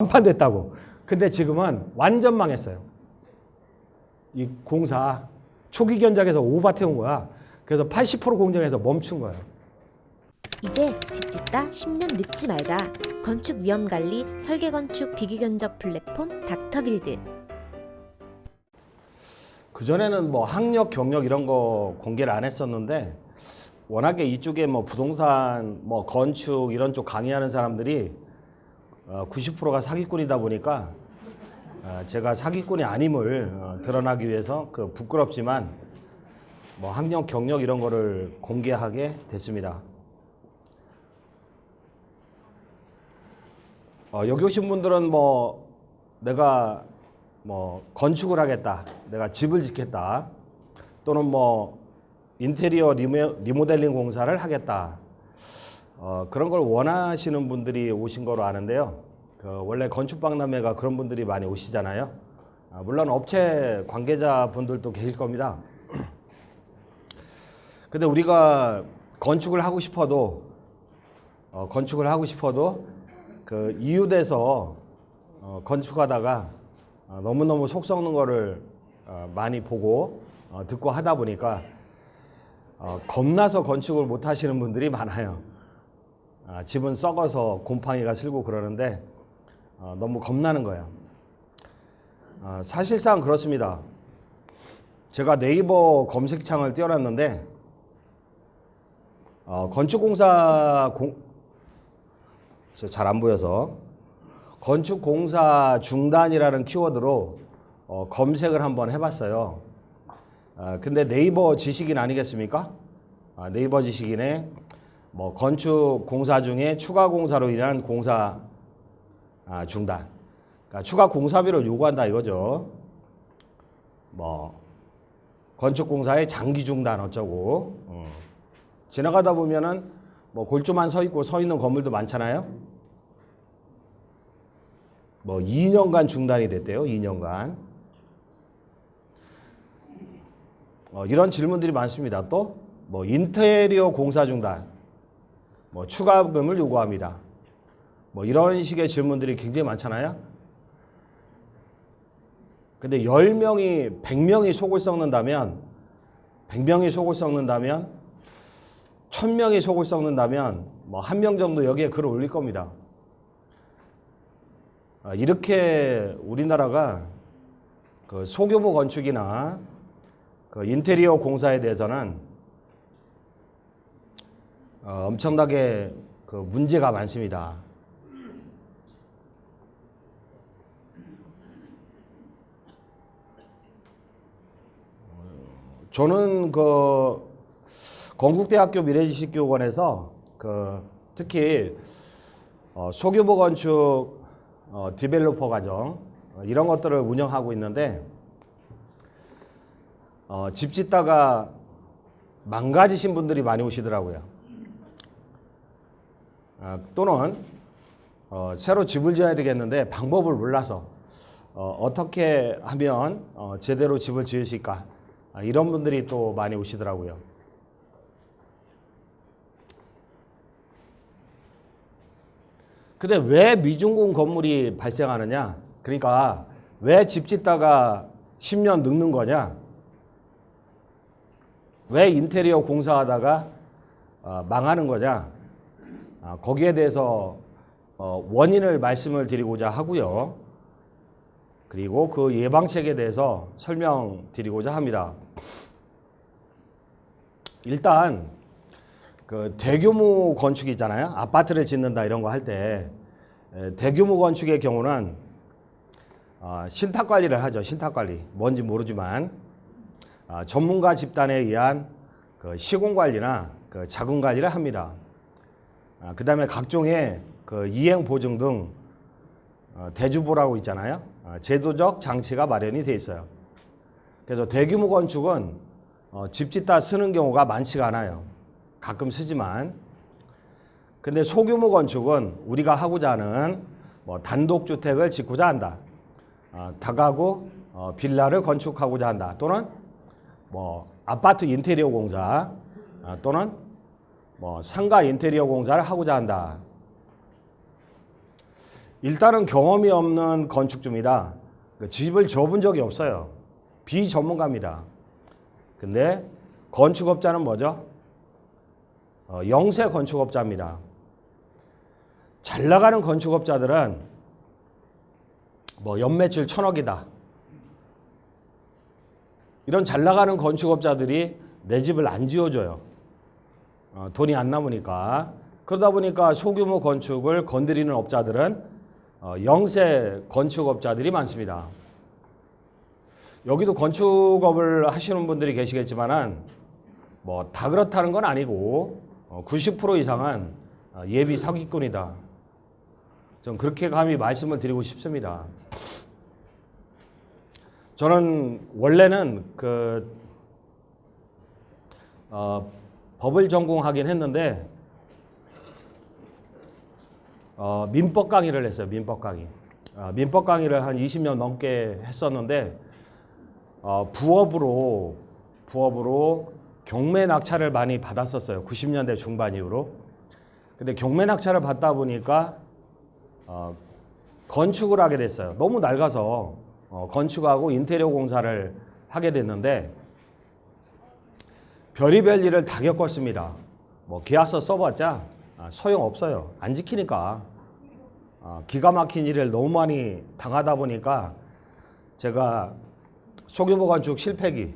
완판됐다고. 근데 지금은 완전 망했어요. 이 공사 초기 견적에서 오바 태운 거야. 그래서 80% 공정에서 멈춘 거예요. 이제 집 짓다 10년 늙지 말자. 건축 위험 관리 설계 건축 비교 견적 플랫폼 닥터빌드. 그전에는 뭐 학력, 경력 이런 거 공개를 안 했었는데 워낙에 이쪽에 뭐 부동산, 뭐 건축 이런 쪽 강의하는 사람들이 90%가 사기꾼이다 보니까 제가 사기꾼이 아님을 드러나기 위해서 그 부끄럽지만 뭐 학력, 경력 이런 거를 공개하게 됐습니다. 여기 오신 분들은 뭐 내가 뭐 건축을 하겠다, 내가 집을 짓겠다, 또는 뭐 인테리어 리모델링 공사를 하겠다, 그런 걸 원하시는 분들이 오신 거로 아는데요. 원래 건축박람회가 그런 분들이 많이 오시잖아요. 물론 업체 관계자 분들도 계실 겁니다. 근데 우리가 건축을 하고 싶어도 그 이웃에서 건축하다가 너무너무 속 썩는 거를 많이 보고 듣고 하다 보니까 겁나서 건축을 못 하시는 분들이 많아요. 집은 썩어서 곰팡이가 슬고 그러는데 너무 겁나는 거예요. 사실상 그렇습니다. 제가 네이버 검색창을 띄워놨는데 건축공사 잘 안 보여서 건축공사 중단이라는 키워드로 검색을 한번 해봤어요. 근데 네이버 지식인 아니겠습니까? 네이버 지식인에 뭐 건축 공사 중에 추가 공사로 인한 공사 중단, 그러니까 추가 공사비를 요구한다 이거죠. 뭐 건축 공사의 장기 중단 어쩌고. 지나가다 보면은 뭐 골조만 서 있고 서 있는 건물도 많잖아요. 뭐 2년간 중단이 됐대요. 2년간. 이런 질문들이 많습니다. 또 뭐 인테리어 공사 중단, 뭐 추가금을 요구합니다. 뭐 이런 식의 질문들이 굉장히 많잖아요. 근데 10명이 100명이 속을 썩는다면 100명이 속을 썩는다면 1000명이 속을 썩는다면 뭐 1명 정도 여기에 글을 올릴 겁니다. 이렇게 우리나라가 그 소규모 건축이나 그 인테리어 공사에 대해서는 엄청나게 그 문제가 많습니다. 저는 그 건국대학교 미래지식교육원에서 그 특히 소규모 건축 디벨로퍼 과정 이런 것들을 운영하고 있는데 집 짓다가 망가지신 분들이 많이 오시더라고요. 또는 새로 집을 지어야 되겠는데 방법을 몰라서 어떻게 하면 제대로 집을 지으실까, 이런 분들이 또 많이 오시더라고요. 근데 왜 미준공 건물이 발생하느냐? 그러니까 왜 집 짓다가 10년 늙는 거냐? 왜 인테리어 공사하다가 망하는 거냐? 거기에 대해서 원인을 말씀을 드리고자 하고요. 그리고 그 예방책에 대해서 설명드리고자 합니다. 일단 그 대규모 건축이 있잖아요. 아파트를 짓는다 이런 거 할 때 대규모 건축의 경우는 신탁 관리를 하죠. 신탁 관리. 뭔지 모르지만 전문가 집단에 의한 그 시공 관리나 그 자금 관리를 합니다. 그 다음에 각종의 그 이행 보증 등 대주보라고 있잖아요. 제도적 장치가 마련이 돼 있어요. 그래서 대규모 건축은 집 짓다 쓰는 경우가 많지가 않아요. 가끔 쓰지만. 근데 소규모 건축은 우리가 하고자 하는 뭐 단독주택을 짓고자 한다, 다가구 빌라를 건축하고자 한다, 또는 뭐 아파트 인테리어 공사, 또는 뭐 상가 인테리어 공사를 하고자 한다. 일단은 경험이 없는 건축주입니다. 집을 접은 적이 없어요. 비전문가입니다. 근데 건축업자는 뭐죠? 영세 건축업자입니다. 잘 나가는 건축업자들은 뭐 연매출 1,000억이다. 이런 잘 나가는 건축업자들이 내 집을 안 지어줘요. 돈이 안 남으니까. 그러다 보니까 소규모 건축을 건드리는 업자들은 영세 건축업자들이 많습니다. 여기도 건축업을 하시는 분들이 계시겠지만은 뭐 다 그렇다는 건 아니고 90% 이상은 예비 사기꾼이다. 좀 그렇게 감히 말씀을 드리고 싶습니다. 저는 원래는 법을 전공하긴 했는데 민법 강의를 했어요. 민법 강의. 민법 강의를 한 20년 넘게 했었는데 부업으로 경매 낙찰을 많이 받았었어요. 90년대 중반 이후로. 근데 경매 낙찰을 받다 보니까 건축을 하게 됐어요. 너무 낡아서 건축하고 인테리어 공사를 하게 됐는데 별의별 일을 다 겪었습니다. 뭐 계약서 써봤자 소용없어요. 안 지키니까. 기가 막힌 일을 너무 많이 당하다 보니까 제가 소규모 건축 실패기,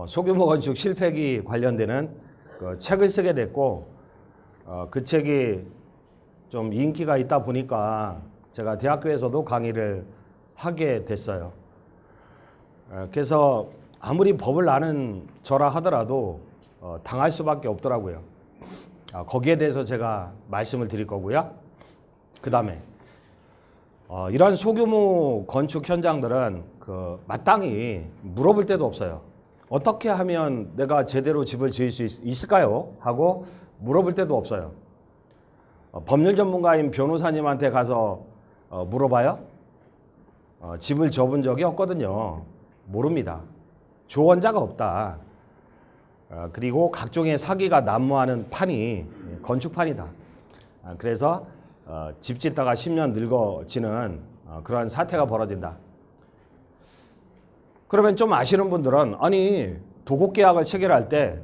소규모 건축 실패기 관련되는 그 책을 쓰게 됐고, 그 책이 좀 인기가 있다 보니까 제가 대학교에서도 강의를 하게 됐어요. 그래서 아무리 법을 아는 저라 하더라도 당할 수밖에 없더라고요. 거기에 대해서 제가 말씀을 드릴 거고요. 그 다음에 이러한 소규모 건축 현장들은 마땅히 물어볼 데도 없어요. 어떻게 하면 내가 제대로 집을 지을 수 있을까요? 하고 물어볼 데도 없어요. 법률 전문가인 변호사님한테 가서 물어봐요? 집을 접은 적이 없거든요. 모릅니다. 조언자가 없다. 그리고 각종의 사기가 난무하는 판이 건축판이다. 그래서 집 짓다가 10년 늙어지는 그러한 사태가 벌어진다. 그러면 좀 아시는 분들은 아니 도급계약을 체결할 때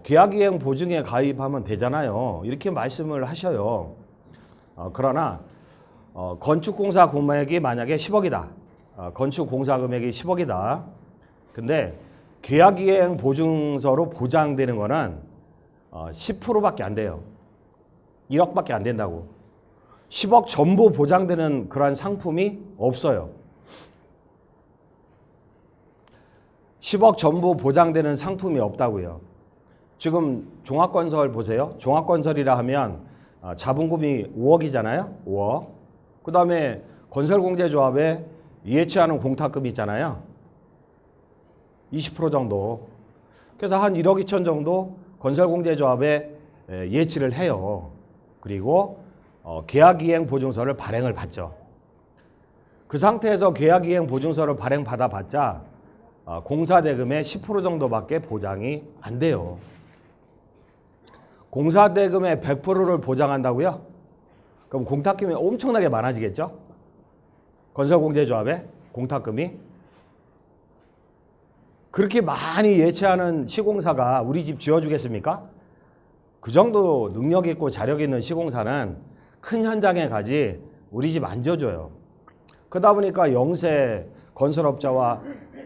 계약이행 보증에 가입하면 되잖아요. 이렇게 말씀을 하셔요. 그러나 건축공사 금액이 만약에 10억이다. 건축공사 금액이 10억이다. 근데 계약이행 보증서로 보장되는 거는 10%밖에 안 돼요. 1억밖에 안 된다고. 10억 전부 보장되는 그러한 상품이 없어요. 10억 전부 보장되는 상품이 없다고요. 지금 종합건설 보세요. 종합건설이라 하면 자본금이 5억이잖아요. 5억. 그 다음에 건설공제조합에 예치하는 공탁금이 있잖아요. 20% 정도. 그래서 한 1억 2천 정도 건설공제조합에 예치를 해요. 그리고 계약이행 보증서를 발행을 받죠. 그 상태에서 계약이행 보증서를 발행받아봤자 공사대금의 10% 정도밖에 보장이 안 돼요. 공사대금의 100%를 보장한다고요? 그럼 공탁금이 엄청나게 많아지겠죠? 건설공제조합에 공탁금이. 그렇게 많이 예치하는 시공사가 우리 집 지어주겠습니까? 그 정도 능력 있고 자력 있는 시공사는 큰 현장에 가지 우리 집 안 지어줘요. 그러다 보니까 영세 건설업자와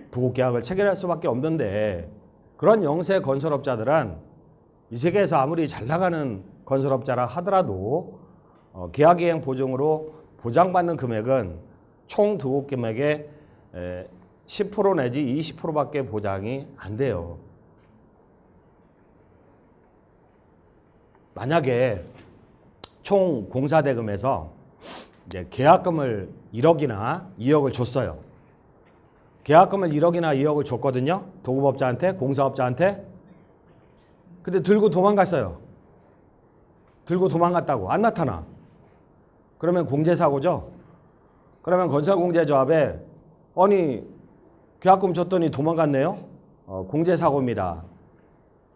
부국계약을 체결할 수밖에 없는데 그런 영세 건설업자들은 이 세계에서 아무리 잘 나가는 건설업자라 하더라도 계약이행 보증으로 보장받는 금액은 총 두고 금액의 10% 내지 20%밖에 보장이 안 돼요. 만약에 총 공사대금에서 이제 계약금을 1억이나 2억을 줬어요. 계약금을 1억이나 2억을 줬거든요. 도급업자한테, 공사업자한테. 근데 들고 도망갔어요. 들고 도망갔다고. 안 나타나. 그러면 공제사고죠. 그러면 건설공제조합에 아니 계약금 줬더니 도망갔네요. 공제사고입니다.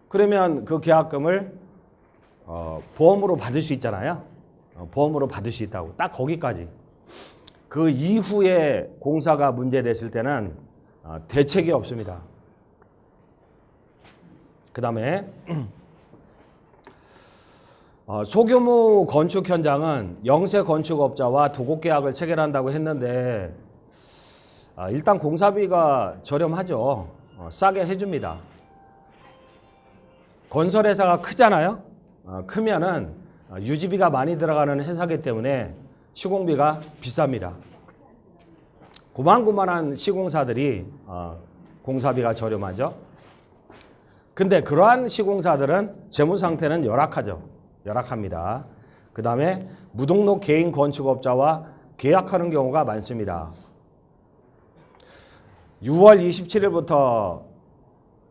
그러면 그 계약금을 보험으로 받을 수 있잖아요. 보험으로 받을 수 있다고. 딱 거기까지. 그 이후에 공사가 문제됐을 때는 대책이 없습니다. 그 다음에 소규모 건축 현장은 영세 건축업자와 도급계약을 체결한다고 했는데 일단 공사비가 저렴하죠. 싸게 해줍니다. 건설회사가 크잖아요. 크면은 유지비가 많이 들어가는 회사이기 때문에 시공비가 비쌉니다. 고만고만한 시공사들이 공사비가 저렴하죠. 근데 그러한 시공사들은 재무 상태는 열악하죠. 열악합니다. 그 다음에 무등록 개인 건축업자와 계약하는 경우가 많습니다. 6월 27일부터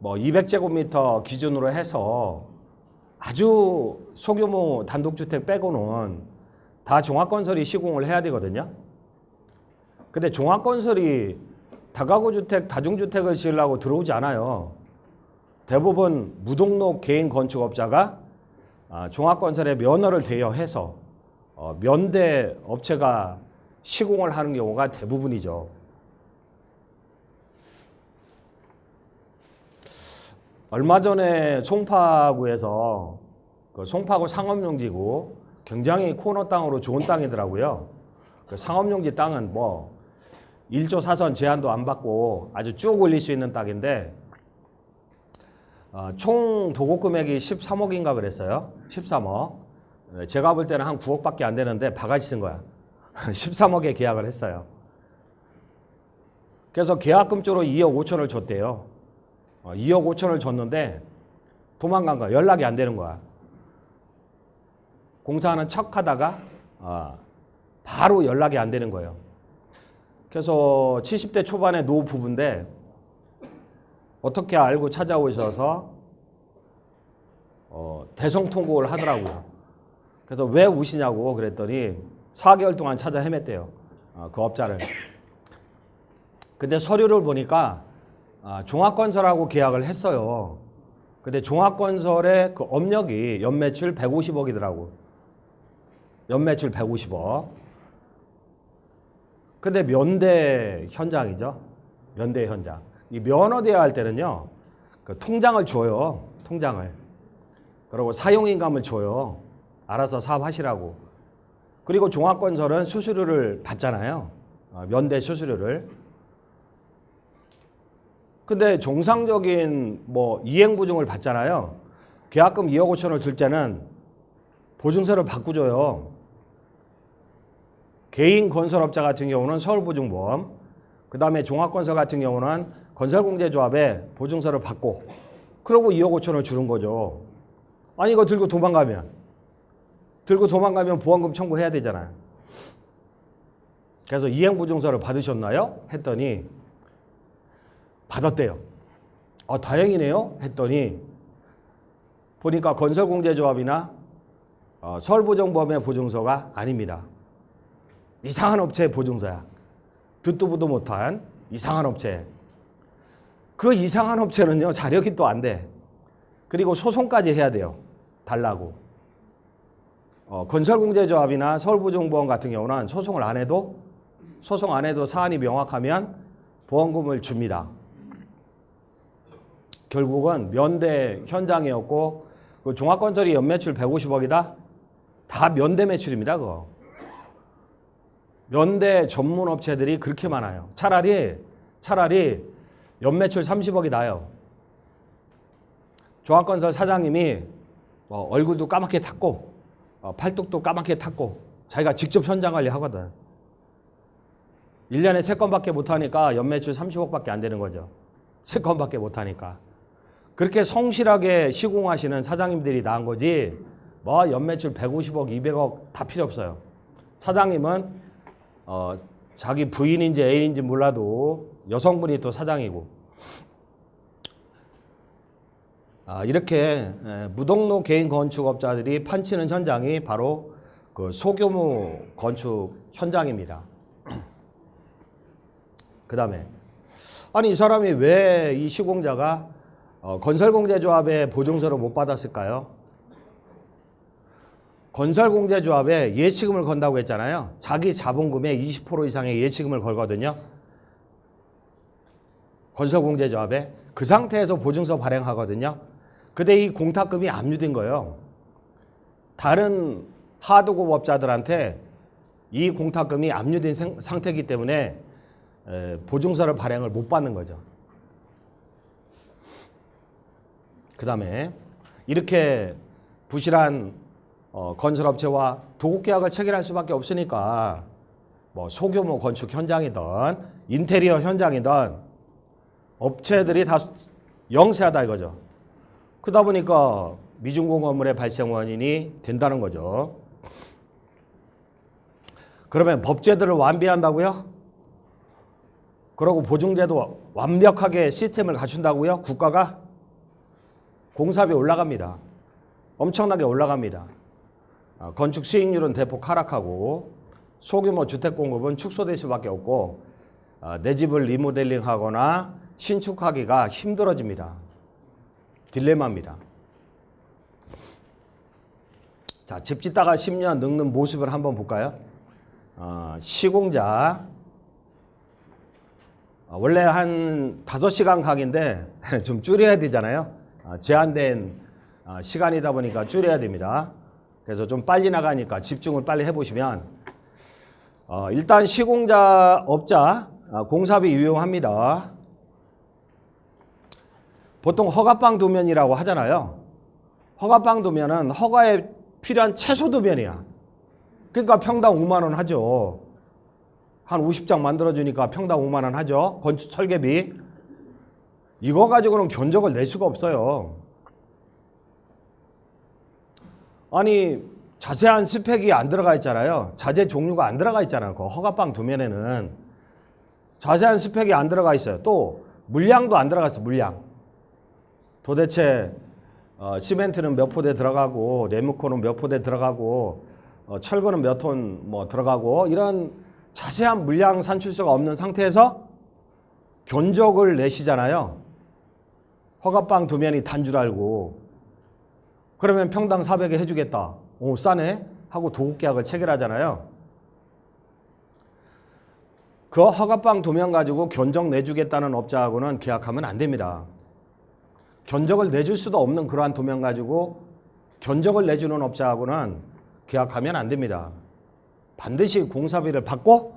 200제곱미터 기준으로 해서 아주 소규모 단독주택 빼고는 다 종합건설이 시공을 해야 되거든요. 근데 종합건설이 다가구 주택, 다중주택을 지으려고 들어오지 않아요. 대부분 무등록 개인 건축업자가 종합건설에 면허를 대여해서 면대 업체가 시공을 하는 경우가 대부분이죠. 얼마 전에 송파구에서 송파구 상업용지고 굉장히 코너 땅으로 좋은 땅이더라고요. 그 상업용지 땅은 1조 사선 제한도 안 받고 아주 쭉 올릴 수 있는 땅인데 총 도급 금액이 13억인가 그랬어요. 13억. 제가 볼 때는 한 9억밖에 안 되는데 바가지 쓴 거야. 13억에 계약을 했어요. 그래서 계약금 쪽으로 2억 5천을 줬대요. 2억 5천을 줬는데 도망간 거야. 연락이 안 되는 거야. 공사하는 척 하다가 바로 연락이 안 되는 거예요. 그래서 70대 초반의 노부부인데 어떻게 알고 찾아오셔서 대성통곡을 하더라고요. 그래서 왜 우시냐고 그랬더니 4개월 동안 찾아 헤맸대요. 그 업자를. 근데 서류를 보니까 종합건설하고 계약을 했어요. 근데 종합건설의 그 업력이 연매출 150억이더라고. 연매출 150억. 근데 면대 현장이죠. 면대 현장. 이 면허 대여할 때는요, 그 통장을 줘요. 통장을. 그리고 사용인감을 줘요. 알아서 사업하시라고. 그리고 종합건설은 수수료를 받잖아요. 면대 수수료를. 근데 정상적인 이행보증을 받잖아요. 계약금 2억 5천을 줄 때는 보증서를 바꾸줘요. 개인 건설업자 같은 경우는 서울보증보험, 그 다음에 종합건설 같은 경우는 건설공제조합에 보증서를 받고 그러고 2억 5천을 주는 거죠. 아니 이거 들고 도망가면 보험금 청구해야 되잖아요. 그래서 이행보증서를 받으셨나요? 했더니 받았대요. 다행이네요. 했더니 보니까 건설공제조합이나 서울보증보험의 보증서가 아닙니다. 이상한 업체의 보증서야. 듣도 보도 못한 이상한 업체. 그 이상한 업체는요, 자력이 또 안 돼. 그리고 소송까지 해야 돼요. 달라고. 건설공제조합이나 서울보증보험 같은 경우는 소송 안 해도 사안이 명확하면 보험금을 줍니다. 결국은 면대 현장이었고 그 종합건설이 연매출 150억이다? 다 면대 매출입니다. 그거. 면대 전문 업체들이 그렇게 많아요. 차라리 연매출 30억이 나요. 종합건설 사장님이 얼굴도 까맣게 탔고 팔뚝도 까맣게 탔고 자기가 직접 현장 관리하거든. 1년에 3건밖에 못하니까 연매출 30억밖에 안 되는 거죠. 3건밖에 못하니까. 그렇게 성실하게 시공하시는 사장님들이 나은 거지 연매출 150억, 200억 다 필요 없어요. 사장님은 자기 부인인지 애인인지 몰라도 여성분이 또 사장이고 이렇게 무등록 개인 건축업자들이 판치는 현장이 바로 그 소규모 건축 현장입니다. 그 다음에 아니 이 사람이 왜 이 시공자가 건설공제조합의 보증서를 못 받았을까요? 건설공제조합에 예치금을 건다고 했잖아요. 자기 자본금의 20% 이상의 예치금을 걸거든요. 건설공제조합에. 그 상태에서 보증서 발행하거든요. 근데 이 공탁금이 압류된 거예요. 다른 하도급업자들한테 이 공탁금이 압류된 상태이기 때문에 보증서를 발행을 못 받는 거죠. 그 다음에 이렇게 부실한 건설업체와 도급계약을 체결할 수밖에 없으니까 뭐 소규모 건축 현장이든 인테리어 현장이든 업체들이 다 영세하다 이거죠. 그러다 보니까 미준공 건물의 발생 원인이 된다는 거죠. 그러면 법제도를 완비한다고요? 그러고 보증제도 완벽하게 시스템을 갖춘다고요? 국가가? 공사비 올라갑니다. 엄청나게 올라갑니다. 건축 수익률은 대폭 하락하고 소규모 주택 공급은 축소될 수밖에 없고 내 집을 리모델링하거나 신축하기가 힘들어집니다. 딜레마입니다. 자, 집 짓다가 10년 늙는 모습을 한번 볼까요? 시공자 원래 한 5시간 강의인데 좀 줄여야 되잖아요. 제한된 시간이다 보니까 줄여야 됩니다. 그래서 좀 빨리 나가니까 집중을 빨리 해보시면 일단 시공자 업자 공사비 유용합니다. 보통 허가방 도면이라고 하잖아요. 허가방 도면은 허가에 필요한 최소 도면이야. 그러니까 평당 5만 원 하죠. 한 50장 만들어주니까 평당 5만 원 하죠. 건축 설계비. 이거 가지고는 견적을 낼 수가 없어요. 아니 자세한 스펙이 안 들어가 있잖아요. 자재 종류가 안 들어가 있잖아요. 그 허가방 도면에는 자세한 스펙이 안 들어가 있어요. 또 물량도 안 들어갔어요. 물량. 도대체 시멘트는 몇 포대 들어가고 네모콘은 몇 포대 들어가고 철거는 몇 톤 뭐 들어가고 이런 자세한 물량 산출서가 없는 상태에서 견적을 내시잖아요. 허가방 도면이 단 줄 알고 그러면 평당 400에 해주겠다. 오 싸네 하고 도급계약을 체결하잖아요. 그 허가방 도면 가지고 견적 내주겠다는 업자하고는 계약하면 안 됩니다. 견적을 내줄 수도 없는 그러한 도면 가지고 견적을 내주는 업자하고는 계약하면 안 됩니다. 반드시 공사비를 받고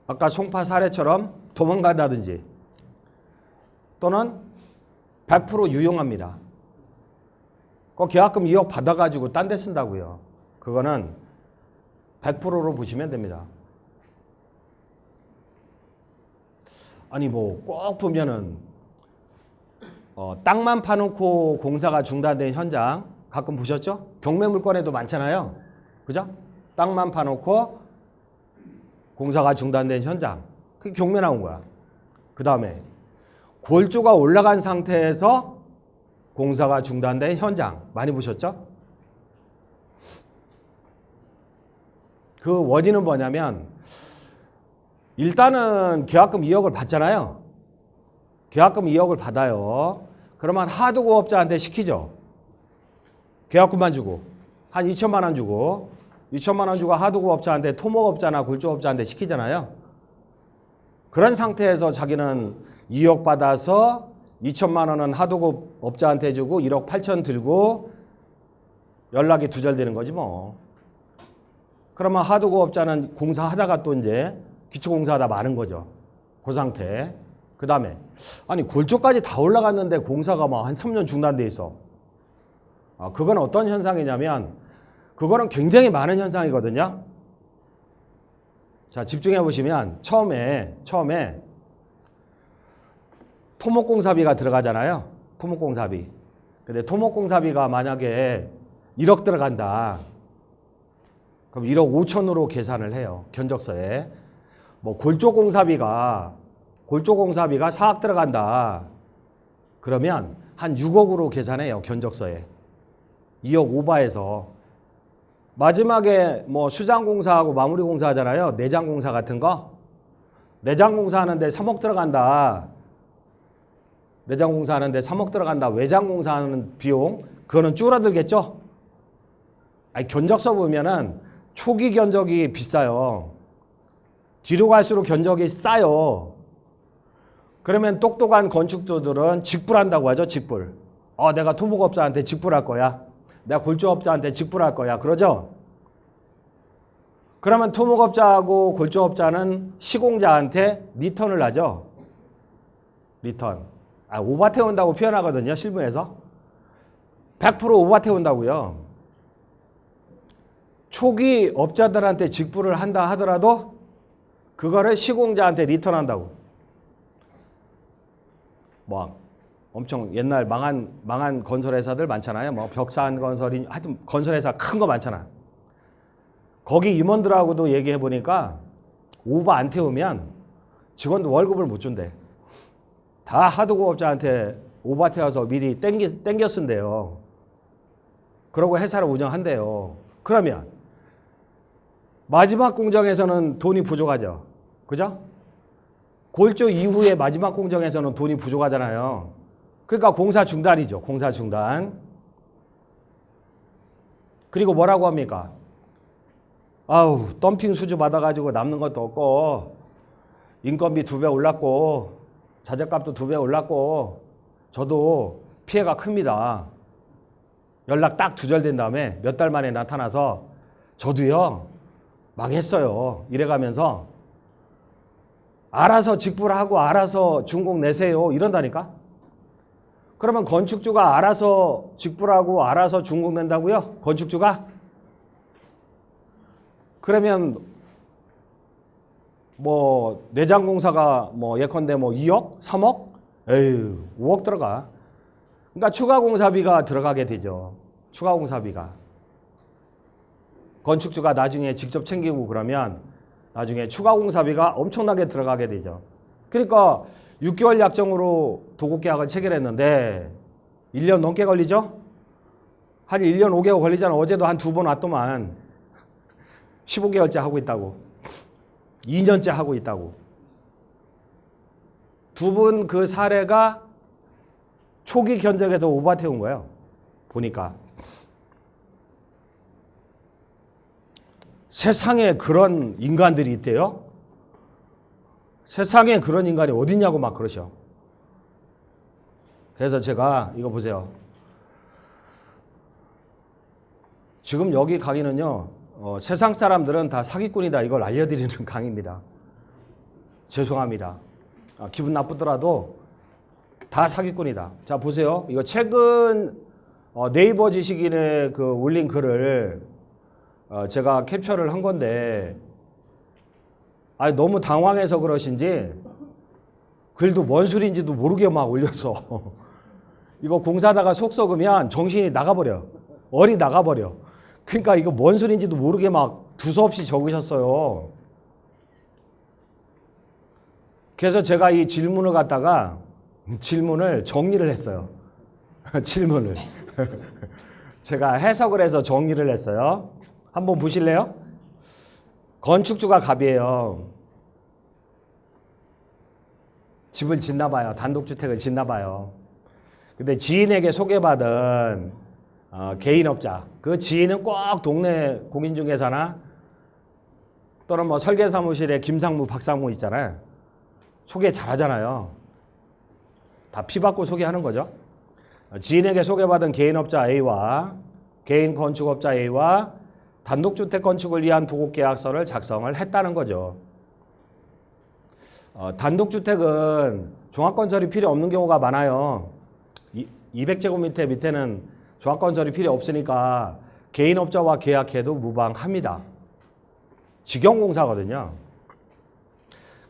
아까 송파 사례처럼 도망간다든지 또는 100% 유용합니다. 그 계약금 2억 받아가지고 딴 데 쓴다고요. 그거는 100%로 보시면 됩니다. 아니 뭐 꼭 보면은 땅만 파놓고 공사가 중단된 현장 가끔 보셨죠? 경매 물건에도 많잖아요. 그죠? 땅만 파놓고 공사가 중단된 현장. 그게 경매 나온 거야. 그 다음에 골조가 올라간 상태에서 공사가 중단된 현장. 많이 보셨죠? 그 원인은 뭐냐면 일단은 계약금 2억을 받잖아요. 계약금 2억을 받아요. 그러면 하도급업자한테 시키죠. 계약금만 주고 한 2천만 원 주고 2천만 원 주고 하도급업자한테 토목업자나 골조업자한테 시키잖아요. 그런 상태에서 자기는 2억 받아서 2천만 원은 하도급업자한테 주고 1억 8천 들고 연락이 두절되는 거지 뭐. 그러면 하도급업자는 공사하다가 또 이제 기초공사하다 마는 거죠. 그 상태. 그 다음에 아니 골조까지 다 올라갔는데 공사가 막 한 3년 중단돼 있어. 그건 어떤 현상이냐면 그거는 굉장히 많은 현상이거든요. 자, 집중해 보시면 처음에 토목공사비가 들어가잖아요. 토목공사비. 근데 토목공사비가 만약에 1억 들어간다. 그럼 1억 5천으로 계산을 해요. 견적서에. 뭐 골조공사비가 4억 들어간다. 그러면 한 6억으로 계산해요. 견적서에. 2억 오버해서. 마지막에 뭐 수장공사하고 마무리공사 하잖아요. 내장공사 같은 거. 내장공사 하는데 3억 들어간다. 내장공사 하는데 3억 들어간다. 외장공사 하는 비용. 그거는 줄어들겠죠. 아니, 견적서 보면은 초기 견적이 비싸요. 뒤로 갈수록 견적이 싸요. 그러면 똑똑한 건축주들은 직불한다고 하죠. 직불. 내가 토목업자한테 직불할 거야. 내가 골조업자한테 직불할 거야. 그러죠? 그러면 토목업자하고 골조업자는 시공자한테 리턴을 하죠. 리턴. 오바 태운다고 표현하거든요. 실무에서. 100% 오바 태운다고요. 초기 업자들한테 직불을 한다 하더라도 그거를 시공자한테 리턴한다고. 뭐 엄청 옛날 망한 건설회사들 많잖아요. 뭐 벽산 건설이 하여튼 건설회사 큰 거 많잖아. 거기 임원들하고도 얘기해 보니까 오버 안 태우면 직원도 월급을 못 준대. 다 하도급업자한테 오버 태워서 미리 땡겨 쓴대요. 그러고 회사를 운영한대요. 그러면 마지막 공정에서는 돈이 부족하죠. 그죠? 골조 이후에 마지막 공정에서는 돈이 부족하잖아요. 그러니까 공사 중단이죠. 공사 중단. 그리고 뭐라고 합니까? 덤핑 수주 받아가지고 남는 것도 없고 인건비 2배 올랐고 자재값도 2배 올랐고 저도 피해가 큽니다. 연락 딱 두절된 다음에 몇 달 만에 나타나서 저도요 망했어요. 이래가면서 알아서 직불하고 알아서 준공 내세요 이런다니까. 그러면 건축주가 알아서 직불하고 알아서 준공 낸다고요? 건축주가? 그러면 뭐 내장공사가 뭐 예컨대 뭐 2억? 3억? 에휴 5억 들어가. 그러니까 추가 공사비가 들어가게 되죠. 추가 공사비가. 건축주가 나중에 직접 챙기고 그러면 나중에 추가 공사비가 엄청나게 들어가게 되죠. 그러니까 6개월 약정으로 도급계약을 체결했는데 1년 넘게 걸리죠? 한 1년 5개월 걸리잖아. 어제도 한 2번 왔더만 15개월째 하고 있다고. 2년째 하고 있다고. 두 분 그 사례가 초기 견적에서 오바 태운 거예요. 보니까. 세상에 그런 인간들이 있대요. 세상에 그런 인간이 어딨냐고 막 그러셔. 그래서 제가 이거 보세요. 지금 여기 강의는요. 세상 사람들은 다 사기꾼이다 이걸 알려드리는 강의입니다. 죄송합니다. 기분 나쁘더라도 다 사기꾼이다. 자 보세요. 이거 최근 네이버 지식인의 그 올린 글을 제가 캡처를 한 건데 너무 당황해서 그러신지 글도 뭔 소리인지도 모르게 막 올려서 이거 공사하다가 속 썩으면 정신이 나가버려. 얼이 나가버려. 그러니까 이거 뭔 소리인지도 모르게 막 두서없이 적으셨어요. 그래서 제가 이 질문을 갖다가 질문을 정리를 했어요. 질문을. 제가 해석을 해서 정리를 했어요. 한번 보실래요? 건축주가 갑이에요. 집을 짓나 봐요. 단독주택을 짓나 봐요. 근데 지인에게 소개받은 개인업자. 그 지인은 꼭 동네 공인중개사나 또는 뭐 설계사무실에 김상무, 박상무 있잖아요. 소개 잘하잖아요. 다 피받고 소개하는 거죠. 지인에게 소개받은 개인업자 A와 개인 건축업자 A와 단독주택 건축을 위한 도급계약서를 작성을 했다는 거죠. 단독주택은 종합건설이 필요 없는 경우가 많아요. 200제곱미터 밑에는 종합건설이 필요 없으니까 개인업자와 계약해도 무방합니다. 직영공사거든요.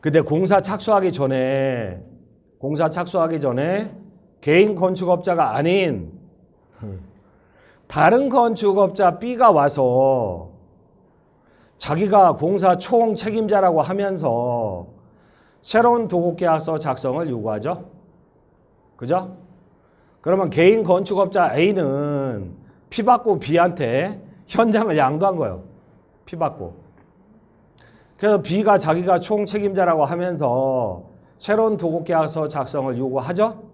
근데 공사 착수하기 전에 개인 건축업자가 아닌 다른 건축업자 B가 와서 자기가 공사 총 책임자라고 하면서 새로운 도급계약서 작성을 요구하죠. 그죠? 그러면 개인 건축업자 A는 피받고 B한테 현장을 양도한 거예요. 피받고. 그래서 B가 자기가 총 책임자라고 하면서 새로운 도급계약서 작성을 요구하죠.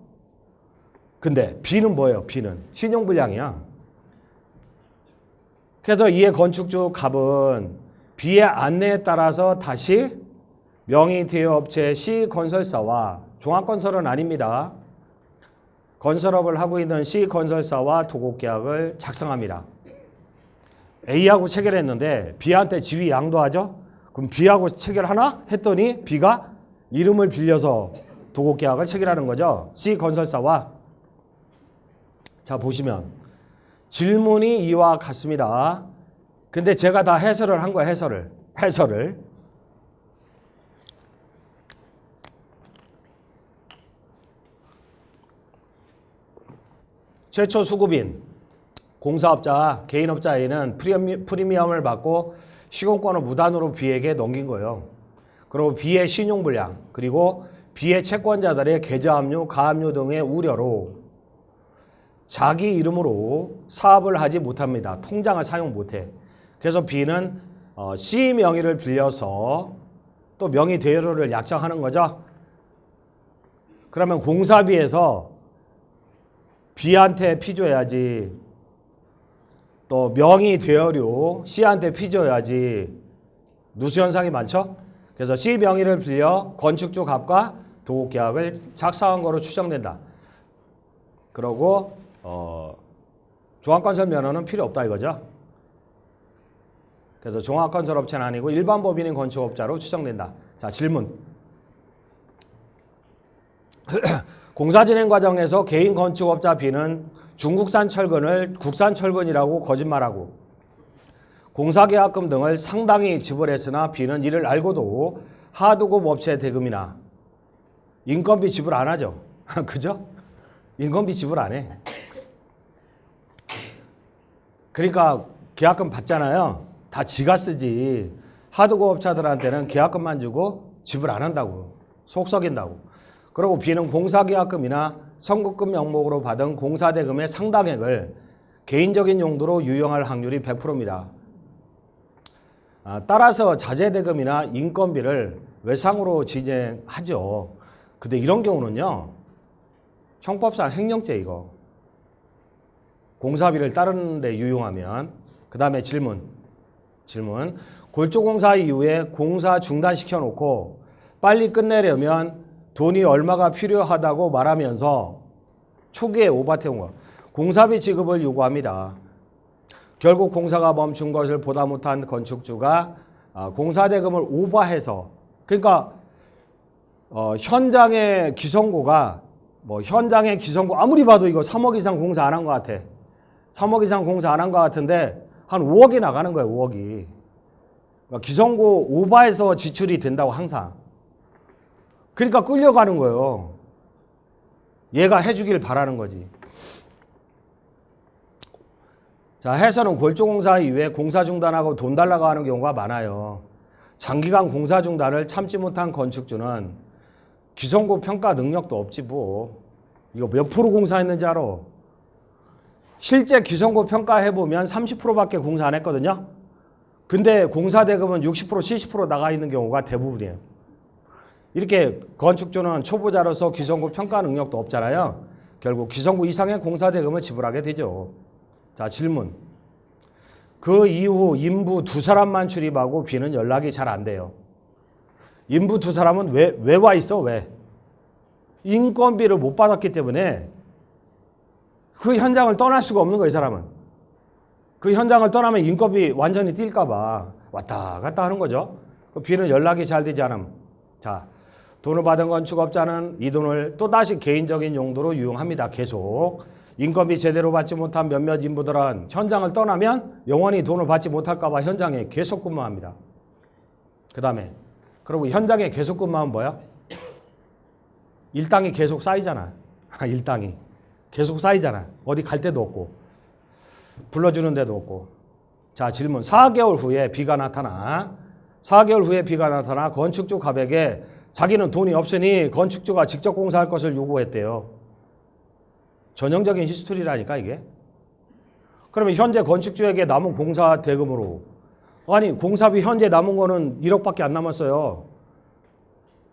근데 B는 뭐예요? B는 신용불량이야. 그래서 이에 건축주 갑은 B의 안내에 따라서 다시 명의 대여업체 C건설사와 종합건설은 아닙니다. 건설업을 하고 있는 C건설사와 도급계약을 작성합니다. A하고 체결했는데 B한테 지위 양도하죠? 그럼 B하고 체결하나? 했더니 B가 이름을 빌려서 도급계약을 체결하는 거죠. C건설사와. 자, 보시면 질문이 이와 같습니다. 근데 제가 다 해설을 한 거예요. 해설을. 최초 수급인 공사업자, 개인업자 A는 프리미엄을 받고 시공권을 무단으로 B에게 넘긴 거예요. 그리고 B의 신용불량, 그리고 B의 채권자들의 계좌압류, 가압류 등의 우려로 자기 이름으로 사업을 하지 못합니다. 통장을 사용 못해. 그래서 B는 C 명의를 빌려서 또 명의 대여료를 약정하는 거죠. 그러면 공사비에서 B한테 피 줘야지. 또 명의 대여료 C한테 피 줘야지. 누수 현상이 많죠? 그래서 C 명의를 빌려 건축주 갑과 도급계약을 작성한 거로 추정된다. 그러고 종합건설 면허는 필요 없다 이거죠. 그래서 종합건설업체는 아니고 일반 법인인 건축업자로 추정된다. 자, 질문. 공사 진행 과정에서 개인 건축업자 B는 중국산 철근을 국산 철근이라고 거짓말하고 공사계약금 등을 상당히 지불했으나 B는 이를 알고도 하도급 업체 대금이나 인건비 지불 안 하죠. 그죠? 인건비 지불 안 해. 그러니까 계약금 받잖아요. 다 지가 쓰지. 하도급 업체들한테는 계약금만 주고 지불 안 한다고. 속 썩인다고. 그리고 B는 공사계약금이나 선급금 명목으로 받은 공사대금의 상당액을 개인적인 용도로 유용할 확률이 100%입니다. 따라서 자재대금이나 인건비를 외상으로 진행하죠. 근데 이런 경우는요. 형법상 횡령죄 이거. 공사비를 다른 데 유용하면. 그 다음에 질문. 골조공사 이후에 공사 중단시켜 놓고 빨리 끝내려면 돈이 얼마가 필요하다고 말하면서 초기에 오바태운 거. 공사비 지급을 요구합니다. 결국 공사가 멈춘 것을 보다 못한 건축주가 공사대금을 오버해서 그러니까 현장의 기성고가 현장의 기성고 아무리 봐도 이거 3억 이상 공사 안 한 것 같아. 3억 이상 공사 안 한 것 같은데 한 5억이 나가는 거예요. 5억이. 그러니까 기성고 오버해서 지출이 된다고 항상. 그러니까 끌려가는 거예요. 얘가 해주길 바라는 거지. 자, 해서는 골조공사 이후에 공사 중단하고 돈 달라고 하는 경우가 많아요. 장기간 공사 중단을 참지 못한 건축주는 기성고 평가 능력도 없지 뭐. 이거 몇 프로 공사했는지 알아? 실제 기성고 평가해보면 30%밖에 공사 안 했거든요. 근데 공사대금은 60% 70% 나가 있는 경우가 대부분이에요. 이렇게 건축주는 초보자로서 기성고 평가 능력도 없잖아요. 결국 기성고 이상의 공사대금을 지불하게 되죠. 자, 질문. 그 이후 인부 두 사람만 출입하고 B는 연락이 잘 안 돼요. 인부 두 사람은 왜 와 있어? 왜? 인건비를 못 받았기 때문에 그 현장을 떠날 수가 없는 거예요, 이 사람은. 그 현장을 떠나면 인건비 완전히 뛸까 봐 왔다 갔다 하는 거죠. B는 연락이 잘 되지 않음. 자, 돈을 받은 건축업자는 이 돈을 또다시 개인적인 용도로 유용합니다. 계속. 인건비 제대로 받지 못한 몇몇 인부들은 현장을 떠나면 영원히 돈을 받지 못할까 봐 현장에 계속 근무합니다. 그 다음에 그리고 현장에 계속 근무하면 뭐야? 일당이 계속 쌓이잖아. 일당이 계속 쌓이잖아. 어디 갈 데도 없고 불러주는 데도 없고. 자, 질문. 4개월 후에 B가 나타나. 4개월 후에 B가 나타나 건축주 갑에게 자기는 돈이 없으니 건축주가 직접 공사할 것을 요구했대요. 전형적인 히스토리라니까 이게. 그러면 현재 건축주에게 남은 공사 대금으로 아니 공사비 현재 남은 거는 1억밖에 안 남았어요.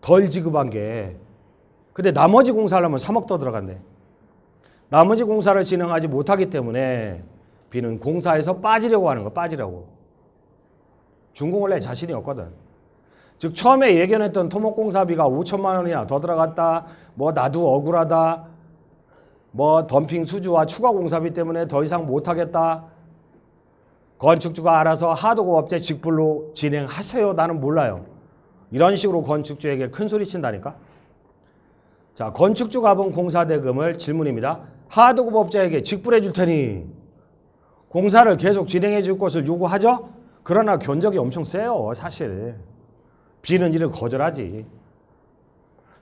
덜 지급한 게. 근데 나머지 공사하려면 3억 더 들어간대. 나머지 공사를 진행하지 못하기 때문에 B는 공사에서 빠지려고 하는 거, 빠지려고. 준공을 낼 자신이 없거든. 즉 처음에 예견했던 토목공사비가 5천만 원이나 더 들어갔다. 뭐 나도 억울하다. 뭐 덤핑 수주와 추가 공사비 때문에 더 이상 못하겠다. 건축주가 알아서 하도급업체 직불로 진행하세요. 나는 몰라요. 이런 식으로 건축주에게 큰 소리 친다니까. 자, 건축주 값은 공사대금을 질문입니다. 하도급업자에게 직불해 줄 테니 공사를 계속 진행해 줄 것을 요구하죠. 그러나 견적이 엄청 세요. 사실. B는 이를 거절하지.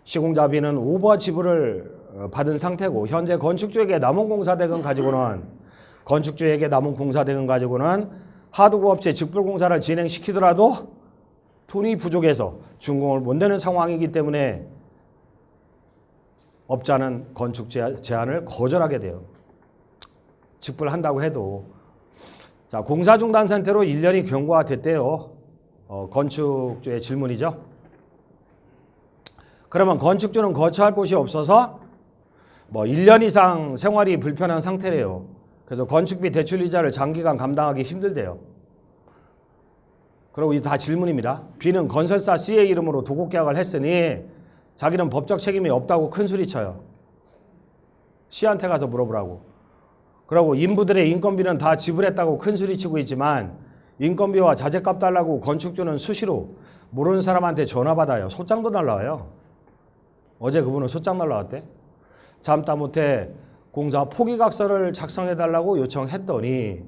시공자 B는 오버 지불을 받은 상태고 현재 건축주에게 남은 공사대금 가지고는 하도급업체 직불공사를 진행시키더라도 돈이 부족해서 준공을 못 내는 상황이기 때문에 업자는 건축 제안을 거절하게 돼요. 직불한다고 해도. 자, 공사 중단 상태로 1년이 경과가 됐대요. 건축주의 질문이죠. 그러면 건축주는 거처할 곳이 없어서 뭐 1년 이상 생활이 불편한 상태래요. 그래서 건축비 대출 이자를 장기간 감당하기 힘들대요. 그리고 이 다 질문입니다. B는 건설사 C의 이름으로 도급 계약을 했으니 자기는 법적 책임이 없다고 큰 소리 쳐요. C한테 가서 물어보라고. 그리고 인부들의 인건비는 다 지불했다고 큰 소리 치고 있지만 인건비와 자재값 달라고 건축주는 수시로 모르는 사람한테 전화 받아요. 소장도 날라와요. 어제 그분은 소장 날라왔대. 참다 못해 공사 포기각서를 작성해달라고 요청했더니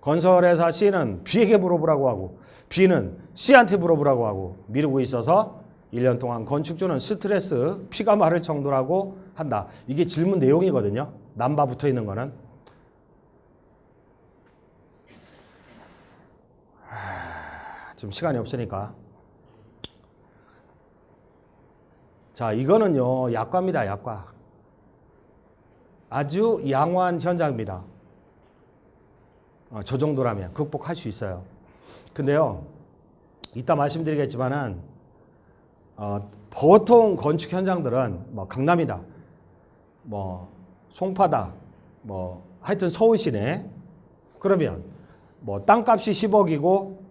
건설회사 C는 B에게 물어보라고 하고 B는 C한테 물어보라고 하고 미루고 있어서 1년 동안 건축주는 스트레스, 피가 마를 정도라고 한다. 이게 질문 내용이거든요. 남바 붙어 있는 거는. 좀 시간이 없으니까. 자, 이거는요, 약과입니다, 약과. 아주 양호한 현장입니다. 저 정도라면 극복할 수 있어요. 근데요, 이따 말씀드리겠지만은, 보통 건축 현장들은 뭐 강남이다, 뭐 송파다, 뭐 하여튼 서울시내. 그러면 뭐 땅값이 10억이고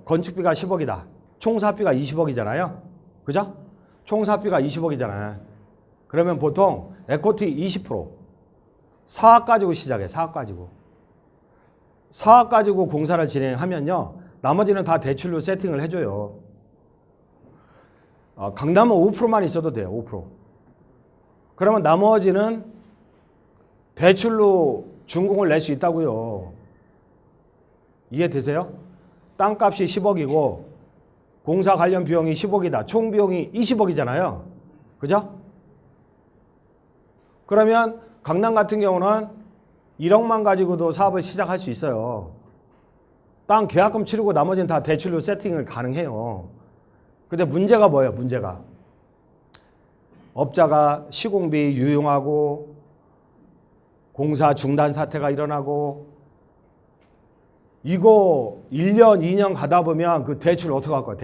건축비가 10억이다. 총사비가 20억이잖아요. 그죠? 총사비가 20억이잖아요. 그러면 보통 에코티 20%, 사업 가지고 시작해. 사업 가지고 공사를 진행하면요, 나머지는 다 대출로 세팅을 해줘요. 강남은 5%만 있어도 돼요. 5%. 그러면 나머지는 대출로 준공을 낼 수 있다고요. 이해되세요? 땅값이 10억이고 공사 관련 비용이 10억이다. 총 비용이 20억이잖아요. 그죠? 그러면 강남 같은 경우는 1억만 가지고도 사업을 시작할 수 있어요. 땅 계약금 치르고 나머지는 다 대출로 세팅을 가능해요. 근데 문제가 뭐예요? 문제가. 업자가 시공비 유용하고 공사 중단 사태가 일어나고 이거 1년, 2년 가다 보면 그 대출 어떻게 할 거야?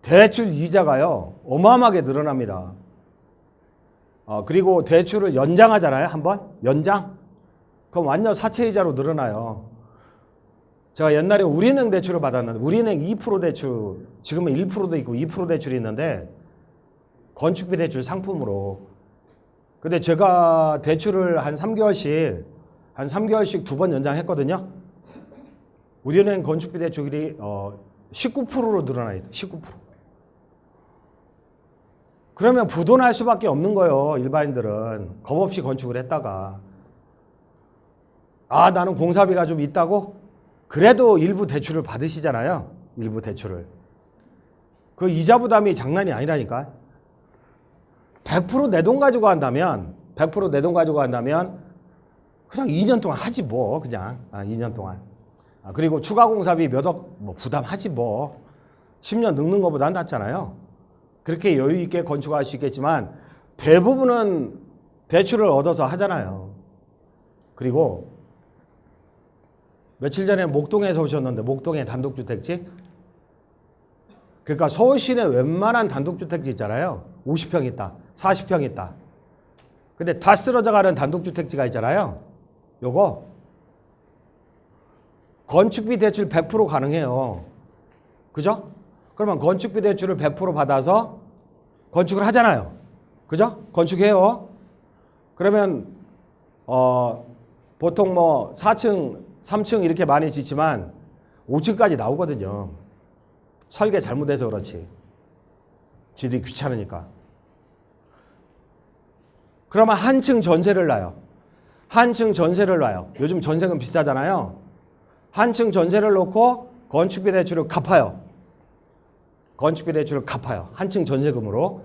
대출 이자가요, 어마어마하게 늘어납니다. 그리고 대출을 연장하잖아요. 한번 연장? 그럼 완전 사채이자로 늘어나요. 제가 옛날에 우리은행 대출을 받았는데 우리은행 2% 대출, 지금은 1%도 있고 2% 대출이 있는데 건축비 대출 상품으로. 근데 제가 대출을 한 3개월씩 2번 연장했거든요. 우리은행 건축비 대출이 19%로 늘어나요. 19%. 그러면 부도날 수밖에 없는 거예요. 일반인들은 겁 없이 건축을 했다가 나는 공사비가 좀 있다고? 그래도 일부 대출을 받으시잖아요. 일부 대출을. 그 이자 부담이 장난이 아니라니까. 100% 내 돈 가지고 한다면 그냥 2년 동안 하지 뭐. 그냥 2년 동안. 그리고 추가 공사비 몇 억 뭐 부담하지 뭐. 10년 늙는 것보다 낫잖아요. 그렇게 여유 있게 건축할 수 있겠지만 대부분은 대출을 얻어서 하잖아요. 그리고 며칠 전에 목동에서 오셨는데, 목동에 단독주택지? 그러니까 서울 시내 웬만한 단독주택지 있잖아요. 50평 있다, 40평 있다. 근데 다 쓰러져가는 단독주택지가 있잖아요. 요거 건축비 대출 100% 가능해요. 그죠? 그러면 건축비 대출을 100% 받아서 건축을 하잖아요. 그죠? 건축해요. 그러면 보통 뭐 4층, 3층 이렇게 많이 짓지만 5층까지 나오거든요. 설계 잘못해서 그렇지. 지들이 귀찮으니까. 그러면 한 층 전세를 놔요. 한 층 전세를 놔요. 요즘 전세금 비싸잖아요. 한 층 전세를 놓고 건축비 대출을 갚아요. 건축비 대출을 갚아요. 한 층 전세금으로.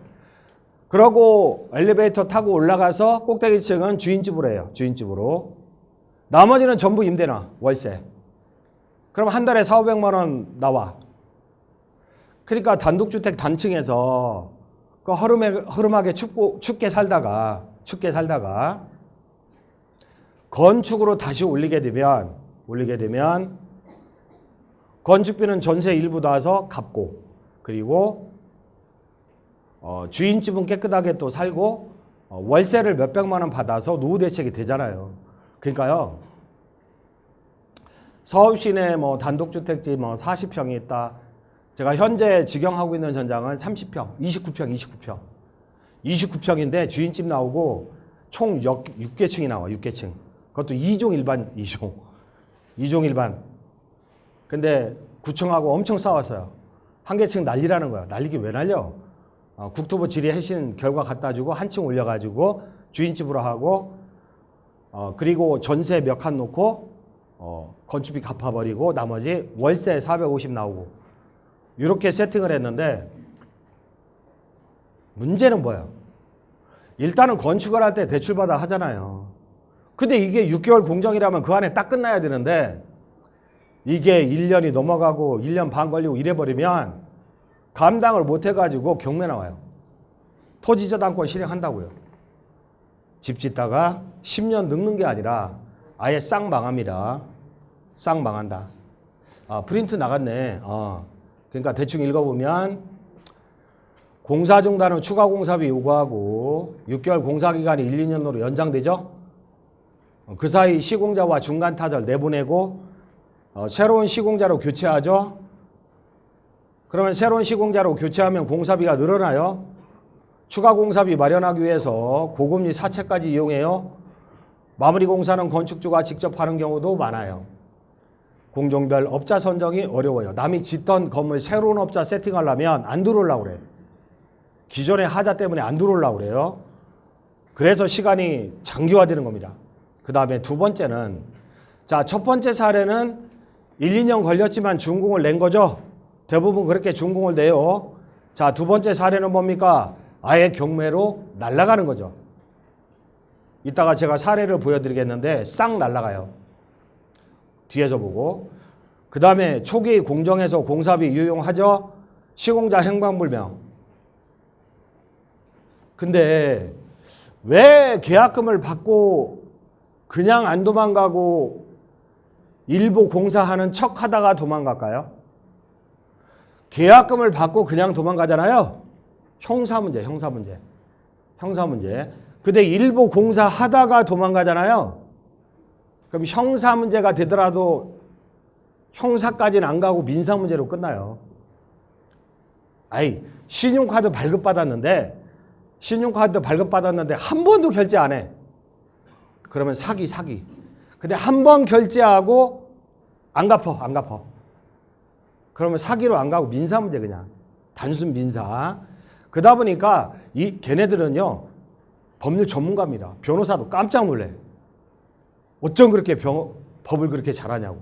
그러고 엘리베이터 타고 올라가서 꼭대기층은 주인집으로 해요. 주인집으로. 나머지는 전부 임대나 월세. 그럼 한 달에 4,500만 원 나와. 그러니까 단독주택 단층에서 그 허름하게 춥게 살다가 건축으로 다시 올리게 되면 건축비는 전세 일부 나와서 갚고, 그리고 주인집은 깨끗하게 또 살고 월세를 몇백만 원 받아서 노후 대책이 되잖아요. 그러니까요, 서울 시내 뭐 단독주택지 뭐 40평이 있다. 제가 현재 직영하고 있는 현장은 30평, 29평인데 주인집 나오고 총 6개층이 나와. 6개층. 그것도 2종 일반 2종 일반. 근데 9층하고 엄청 싸웠어요. 한 개층 난리라는 거야. 난리기 왜 날려? 국토부 질의해신 결과 갖다 주고 한 층 올려가지고 주인집으로 하고 그리고 전세 몇 칸 놓고 건축비 갚아버리고 나머지 월세 450 나오고 이렇게 세팅을 했는데 문제는 뭐예요? 일단은 건축을 할 때 대출받아 하잖아요. 근데 이게 6개월 공정이라면 그 안에 딱 끝나야 되는데 이게 1년이 넘어가고 1년 반 걸리고 이래버리면 감당을 못해가지고 경매 나와요. 토지저당권 실행한다고요. 집 짓다가 10년 늙는 게 아니라 아예 싹 망합니다. 싹 망한다. 프린트 나갔네. 그러니까 대충 읽어보면 공사 중단은 추가 공사비 요구하고 6개월 공사기간이 1, 2년으로 연장되죠. 그 사이 시공자와 중간 타절 내보내고 새로운 시공자로 교체하죠. 그러면 새로운 시공자로 교체하면 공사비가 늘어나요. 추가 공사비 마련하기 위해서 고금리 사채까지 이용해요. 마무리 공사는 건축주가 직접 하는 경우도 많아요. 공종별 업자 선정이 어려워요. 남이 짓던 건물 새로운 업자 세팅하려면 안 들어오려고 그래요. 기존의 하자 때문에 안 들어오려고 그래요. 그래서 시간이 장기화되는 겁니다. 그 다음에 두 번째는, 자, 첫 번째 사례는 1, 2년 걸렸지만 준공을 낸 거죠. 대부분 그렇게 준공을 내요. 자, 두 번째 사례는 뭡니까? 아예 경매로 날아가는 거죠. 이따가 제가 사례를 보여드리겠는데 싹 날아가요. 뒤에서 보고. 그 다음에 초기 공정에서 공사비 유용하죠. 시공자 행방불명. 근데 왜 계약금을 받고 그냥 안 도망가고 일부 공사하는 척 하다가 도망갈까요? 계약금을 받고 그냥 도망가잖아요. 형사문제. 근데 일부 공사하다가 도망가잖아요. 그럼 형사문제가 되더라도 형사까지는 안 가고 민사문제로 끝나요. 신용카드 발급받았는데 한 번도 결제 안 해. 그러면 사기. 근데 한 번 결제하고 안 갚아. 그러면 사기로 안 가고 민사문제 그냥. 단순 민사. 그러다 보니까 걔네들은요, 법률 전문가입니다. 변호사도 깜짝 놀래. 어쩜 그렇게 법을 그렇게 잘하냐고.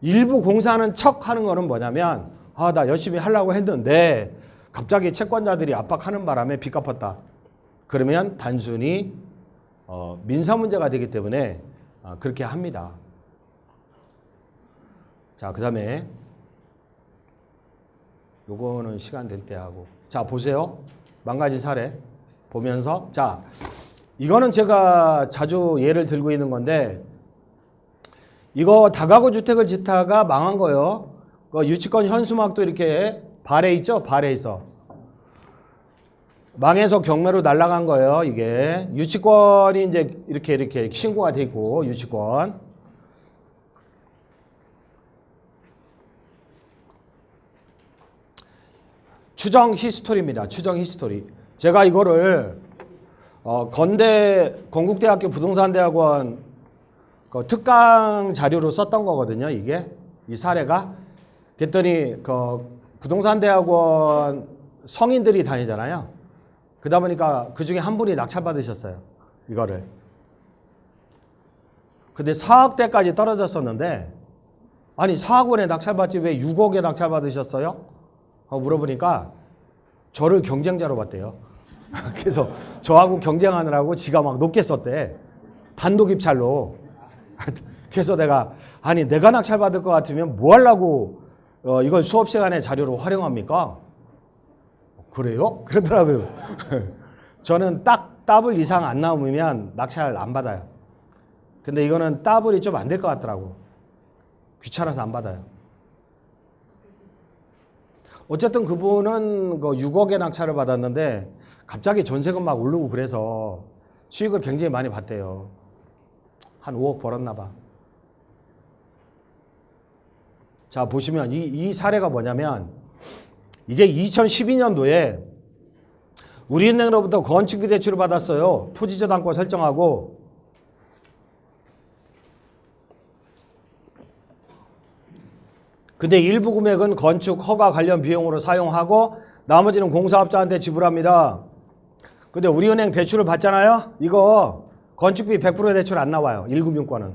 일부 공사하는 척 하는 거는 뭐냐면, 나 열심히 하려고 했는데 갑자기 채권자들이 압박하는 바람에 빚 갚았다. 그러면 단순히 민사 문제가 되기 때문에 그렇게 합니다. 자, 그 다음에 요거는 시간 될 때 하고. 자, 보세요. 망가진 사례 보면서. 자, 이거는 제가 자주 예를 들고 있는 건데, 이거 다가구 주택을 짓다가 망한 거예요. 그 유치권 현수막도 이렇게 발에 있죠? 발에 있어. 망해서 경매로 날아간 거예요. 이게 유치권이 이제 이렇게 신고가 돼 있고 유치권. 추정 히스토리입니다. 추정 히스토리. 제가 이거를 건국대학교 부동산대학원 그 특강 자료로 썼던 거거든요. 이게 이 사례가. 그랬더니 그 부동산대학원 성인들이 다니잖아요. 그러다 보니까 그 중에 한 분이 낙찰받으셨어요. 이거를. 근데 4억대까지 떨어졌었는데 아니 4억 원에 낙찰받지 왜 6억에 낙찰받으셨어요? 하고 물어보니까 저를 경쟁자로 봤대요. 그래서 저하고 경쟁하느라고 지가 막 높게 썼대. 단독 입찰로. 그래서 내가 아니 내가 낙찰받을 것 같으면 뭐 하려고 이걸 수업 시간에 자료로 활용합니까? 그래요? 그러더라고요. 저는 딱 더블 이상 안 나오면 낙찰 안 받아요. 근데 이거는 더블이 좀 안 될 것 같더라고. 귀찮아서 안 받아요. 어쨌든 그분은 그 6억의 낙찰을 받았는데 갑자기 전세금 막 오르고 그래서 수익을 굉장히 많이 봤대요. 한 5억 벌었나 봐. 자, 보시면 이 사례가 뭐냐면 이게 2012년도에 우리은행으로부터 건축비 대출을 받았어요. 토지저당권 설정하고. 근데 일부 금액은 건축 허가 관련 비용으로 사용하고 나머지는 공사업자한테 지불합니다. 근데 우리은행 대출을 받잖아요. 이거 건축비 100% 대출 안 나와요. 1금융권은.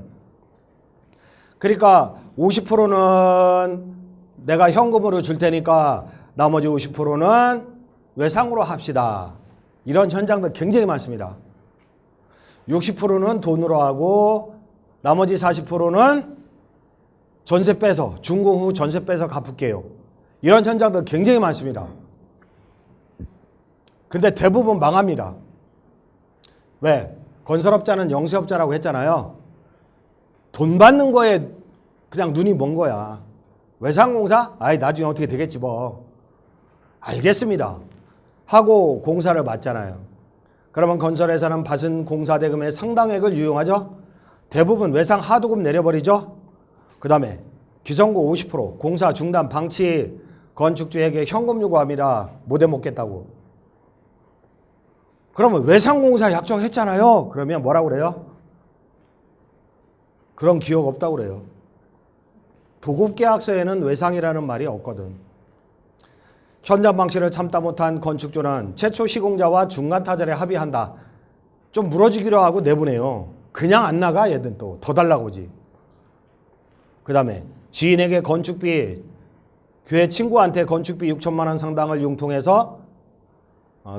그러니까 50%는 내가 현금으로 줄 테니까 나머지 50%는 외상으로 합시다. 이런 현장들 굉장히 많습니다. 60%는 돈으로 하고 나머지 40%는 전세 빼서 준공 후 전세 빼서 갚을게요. 이런 현장들 굉장히 많습니다. 근데 대부분 망합니다. 왜? 건설업자는 영세업자라고 했잖아요. 돈 받는 거에 그냥 눈이 먼 거야. 외상공사? 아이 나중에 어떻게 되겠지 뭐. 알겠습니다. 하고 공사를 맡잖아요. 그러면 건설회사는 받은 공사대금의 상당액을 유용하죠. 대부분 외상 하도급 내려버리죠. 그 다음에 기성고 50% 공사 중단 방치 건축주에게 현금 요구합니다. 못 해먹겠다고. 그러면 외상공사 약정했잖아요. 그러면 뭐라고 그래요? 그런 기억 없다고 그래요. 도급계약서에는 외상이라는 말이 없거든. 현장 방치를 참다 못한 건축주는 최초 시공자와 중간타자에 합의한다. 좀 물어주기로 하고 내보내요. 그냥 안 나가 얘들 또 더 달라고 오지. 그 다음에 지인에게 건축비 교회 친구한테 건축비 6천만 원 상당을 융통해서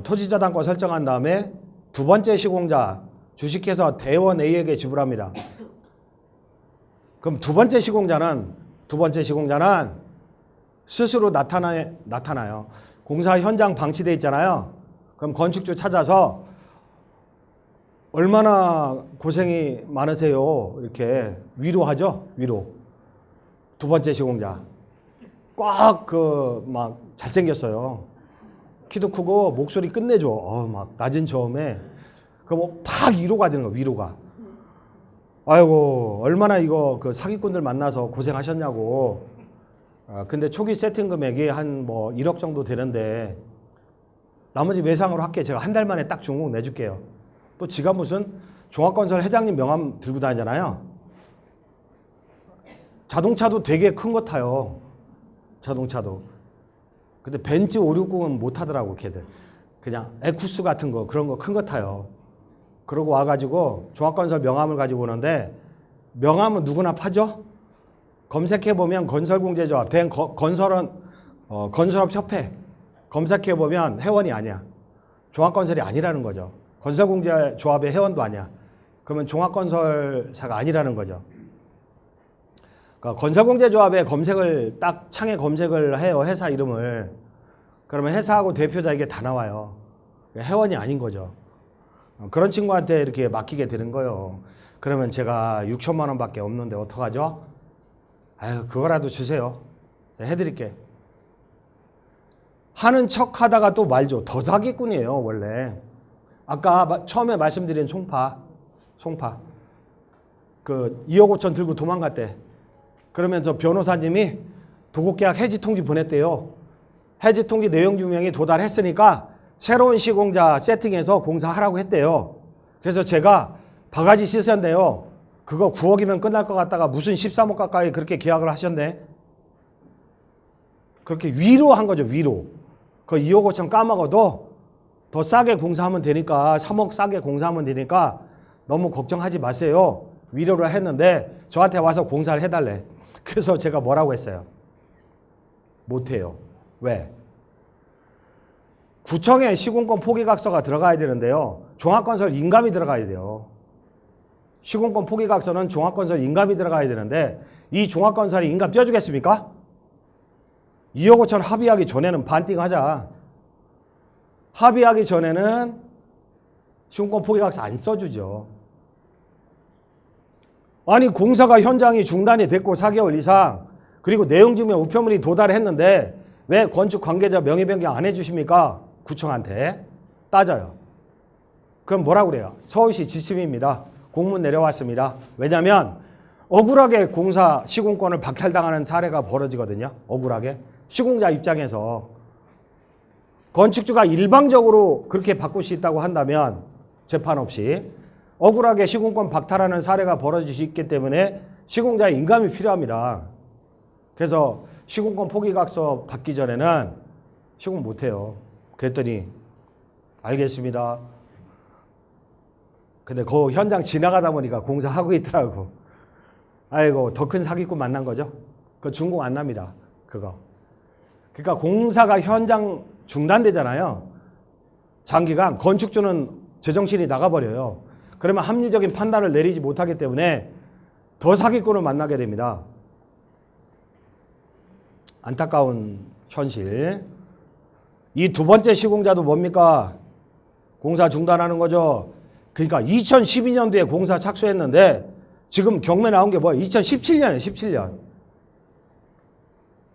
토지저당권 설정한 다음에 두 번째 시공자 주식회사 대원 A에게 지불합니다. 그럼 두 번째 시공자는 스스로 나타나요. 공사 현장 방치돼 있잖아요. 그럼 건축주 찾아서 얼마나 고생이 많으세요. 이렇게 위로하죠. 위로. 두 번째 시공자. 꽉 막 잘생겼어요. 키도 크고 목소리 끝내줘. 막 낮은 저음에 그 팍 위로가 되는 거. 위로가. 아이고 얼마나 이거 그 사기꾼들 만나서 고생하셨냐고. 근데 초기 세팅 금액이 한 1억 정도 되는데 나머지 외상으로 할게. 제가 한 달 만에 딱 중공 내줄게요. 또 지가 무슨 종합건설 회장님 명함 들고 다니잖아요. 자동차도 되게 큰 거 타요. 자동차도. 근데 벤츠 560은 못 타더라고 걔들. 그냥 에쿠스 같은 거 그런 거 큰 거 타요. 그러고 와가지고 종합건설 명함을 가지고 오는데 명함은 누구나 파죠? 검색해보면 건설공제조합, 건설업협회 검색해보면 회원이 아니야. 종합건설이 아니라는 거죠. 건설공제조합의 회원도 아니야. 그러면 종합건설사가 아니라는 거죠. 그러니까 건설공제조합에 검색을 딱 창에 검색을 해요. 회사 이름을. 그러면 회사하고 대표자 이게 다 나와요. 회원이 아닌 거죠. 그런 친구한테 이렇게 맡기게 되는 거예요. 그러면 제가 6천만 원밖에 없는데 어떡하죠? 아유 그거라도 주세요. 해드릴게. 하는 척 하다가 또 말죠. 더 사기꾼이에요, 원래. 아까 처음에 말씀드린 송파. 그 2억 5천 들고 도망갔대. 그러면 저 변호사님이 도급계약 해지 통지 보냈대요. 해지 통지 내용 증명이 도달했으니까 새로운 시공자 세팅해서 공사하라고 했대요. 그래서 제가 바가지 씻었는데요. 그거 9억이면 끝날 것 같다가 무슨 13억 가까이 그렇게 계약을 하셨네. 그렇게 위로 한 거죠, 위로. 그 2억 5천 까먹어도 더 싸게 공사하면 되니까 3억 싸게 공사하면 되니까 너무 걱정하지 마세요. 위로를 했는데 저한테 와서 공사를 해달래. 그래서 제가 뭐라고 했어요? 못해요. 왜? 구청에 시공권 포기각서가 들어가야 되는데요. 종합건설 인감이 들어가야 돼요. 시공권 포기각서는 종합건설 인감이 들어가야 되는데 이 종합건설이 인감 떼어주겠습니까? 2억 5천 합의하기 전에는 반띵하자. 합의하기 전에는 시공권 포기각서 안 써주죠. 아니 공사가 현장이 중단이 됐고 4개월 이상 그리고 내용증명 우편물이 도달했는데 왜 건축 관계자 명의 변경 안 해주십니까? 구청한테 따져요. 그럼 뭐라고 그래요? 서울시 지침입니다. 공문 내려왔습니다. 왜냐하면 억울하게 공사 시공권을 박탈당하는 사례가 벌어지거든요. 억울하게. 시공자 입장에서 건축주가 일방적으로 그렇게 바꿀 수 있다고 한다면 재판 없이 억울하게 시공권 박탈하는 사례가 벌어질 수 있기 때문에 시공자의 인감이 필요합니다. 그래서 시공권 포기각서 받기 전에는 시공 못해요. 그랬더니 알겠습니다. 근데 그 현장 지나가다 보니까 공사하고 있더라고. 아이고 더 큰 사기꾼 만난 거죠. 그거 준공 안 납니다. 그거. 그러니까 공사가 현장 중단되잖아요. 장기간 건축주는 제정신이 나가버려요. 그러면 합리적인 판단을 내리지 못하기 때문에 더 사기꾼을 만나게 됩니다. 안타까운 현실. 이 두 번째 시공자도 뭡니까? 공사 중단하는 거죠. 그러니까 2012년도에 공사 착수했는데 지금 경매 나온 게 뭐야? 2017년이에요. 17년.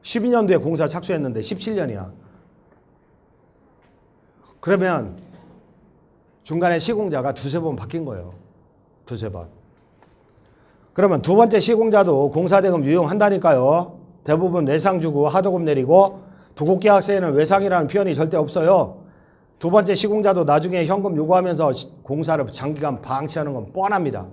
12년도에 공사 착수했는데 17년이야. 그러면 중간에 시공자가 두세 번 바뀐 거예요. 두세 번. 그러면 두 번째 시공자도 공사대금 유용한다니까요. 대부분 내상 주고 하도급 내리고 도급계약서에는 외상이라는 표현이 절대 없어요. 두 번째 시공자도 나중에 현금 요구하면서 공사를 장기간 방치하는 건 뻔합니다.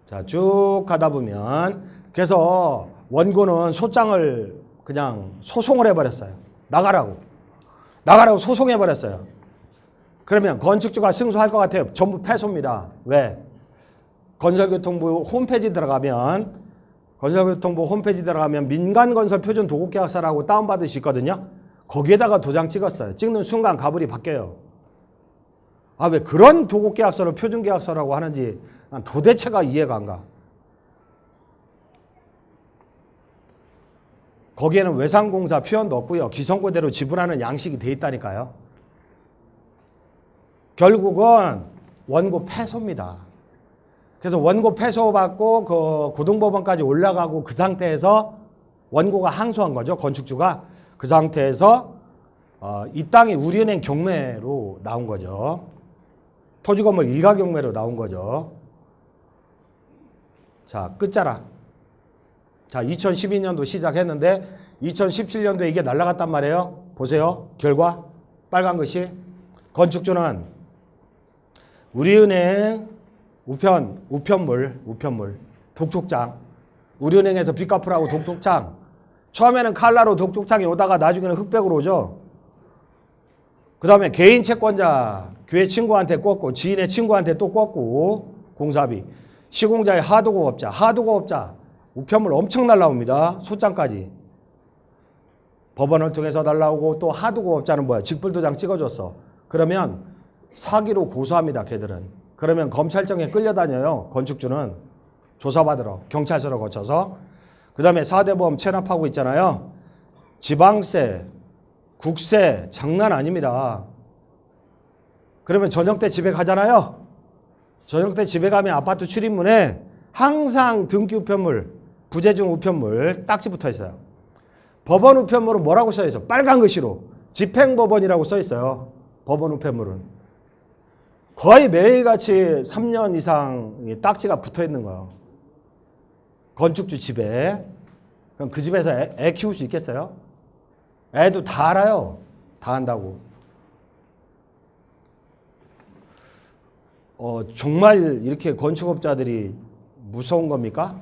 자, 쭉 가다 보면 그래서 원고는 소장을 그냥 소송을 해버렸어요. 나가라고 소송해버렸어요. 그러면 건축주가 승소할 것 같아요. 전부 패소입니다. 왜? 건설교통부 홈페이지 들어가면 민간건설표준 도급계약서라고 다운받을 수 있거든요. 거기에다가 도장 찍었어요. 찍는 순간 가불이 바뀌어요. 아, 왜 그런 도급계약서를 표준계약서라고 하는지 난 도대체가 이해가 안 가. 거기에는 외상공사 표현도 없고요. 기성고대로 지불하는 양식이 돼 있다니까요. 결국은 원고 패소입니다. 그래서 원고 패소받고 그 고등법원까지 올라가고 그 상태에서 원고가 항소한 거죠. 건축주가. 그 상태에서 이 땅이 우리은행 경매로 나온 거죠. 토지건물 일가 경매로 나온 거죠. 자, 끝자락. 자, 2012년도 시작했는데 2017년도에 이게 날아갔단 말이에요. 보세요. 결과 빨간 것이 건축주는 우리은행 우편물 독촉장 우리은행에서 빚 갚으라고 독촉장 처음에는 칼라로 독촉장이 오다가 나중에는 흑백으로 오죠. 그 다음에 개인 채권자 교회 친구한테 꽂고 지인의 친구한테 또 꽂고 공사비 시공자의 하도급업자 우편물 엄청 날라옵니다. 소장까지. 법원을 통해서 날라오고 또 하도급업자는 뭐야? 직불도장 찍어줬어. 그러면 사기로 고소합니다. 걔들은. 그러면 검찰청에 끌려다녀요. 건축주는. 조사받으러. 경찰서로 거쳐서. 그 다음에 4대 보험 체납하고 있잖아요. 지방세, 국세 장난 아닙니다. 그러면 저녁 때 집에 가잖아요. 저녁 때 집에 가면 아파트 출입문에 항상 등기 우편물, 부재중 우편물 딱지 붙어 있어요. 법원 우편물은 뭐라고 써 있어? 빨간 글씨로 집행법원이라고 써 있어요. 법원 우편물은 거의 매일같이 3년 이상 딱지가 붙어 있는 거예요. 건축주 집에. 그럼 그 집에서 애 키울 수 있겠어요? 애도 다 알아요. 다 안다고. 정말 이렇게 건축업자들이 무서운 겁니까?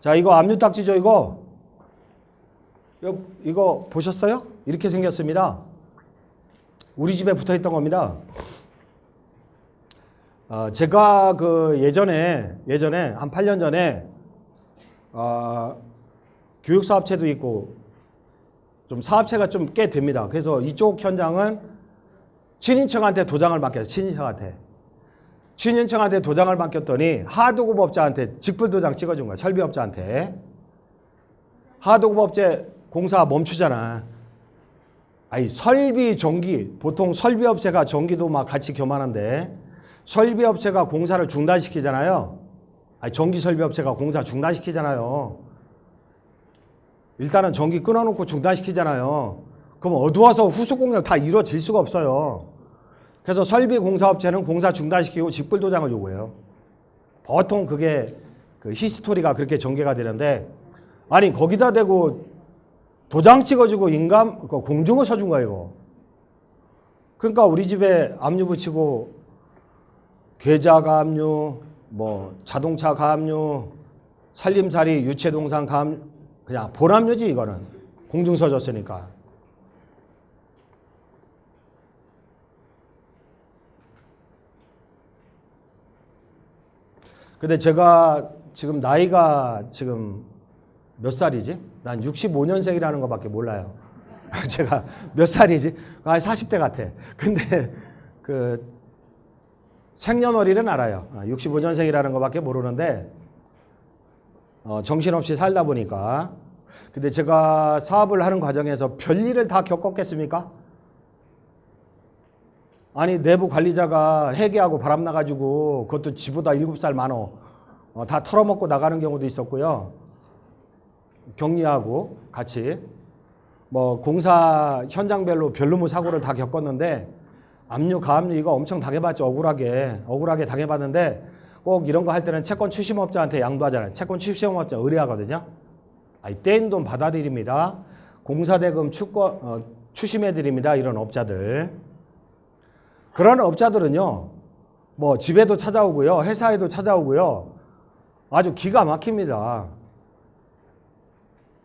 자, 이거 압류 딱지죠, 이거? 이거 보셨어요? 이렇게 생겼습니다. 우리 집에 붙어 있던 겁니다. 제가 그 예전에 한 8년 전에 교육사업체도 있고 좀 사업체가 좀 꽤 됩니다. 그래서 이쪽 현장은 친인척한테 도장을 맡겼어요. 친인척한테 도장을 맡겼더니 하도급업자한테 직불도장 찍어준 거야. 설비업자한테. 하도급업체 공사 멈추잖아. 아니 설비 전기 보통 설비업체가 전기도 막 같이 교만한데 설비업체가 공사를 중단시키잖아요. 아니 전기 설비업체가 공사 중단시키잖아요. 일단은 전기 끊어놓고 중단시키잖아요. 그럼 어두워서 후속 공사 다 이루어질 수가 없어요. 그래서 설비 공사업체는 공사 중단시키고 직불도장을 요구해요. 보통 그게 그 히스토리가 그렇게 전개가 되는데 아니 거기다 대고 도장 찍어주고 인감 공증을 서준 거야 이거. 그러니까 우리 집에 압류 붙이고 계좌 가압류, 뭐 자동차 가압류, 살림살이 유체동산 가압류 그냥 본압류지 이거는. 공증서 줬으니까. 근데 제가 지금 나이가 지금 몇 살이지? 난 65년생이라는 것밖에 몰라요. 제가 몇 살이지? 40대 같아. 근데 그 생년월일은 알아요. 65년생이라는 것밖에 모르는데 정신없이 살다 보니까. 근데 제가 사업을 하는 과정에서 별일을 다 겪었겠습니까? 아니 내부 관리자가 회계하고 바람나가지고 그것도 지보다 7살 많어. 다 털어먹고 나가는 경우도 있었고요. 격리하고 같이 뭐 공사 현장별로 별로무 사고를 다 겪었는데 압류 가압류 이거 엄청 당해봤죠. 억울하게 당해봤는데 꼭 이런 거 할 때는 채권 추심업자한테 양도하잖아요. 채권 추심업자 의뢰하거든요. 떼인 돈 받아들입니다. 공사대금 추심해드립니다. 이런 업자들. 그런 업자들은요. 뭐 집에도 찾아오고요. 회사에도 찾아오고요. 아주 기가 막힙니다.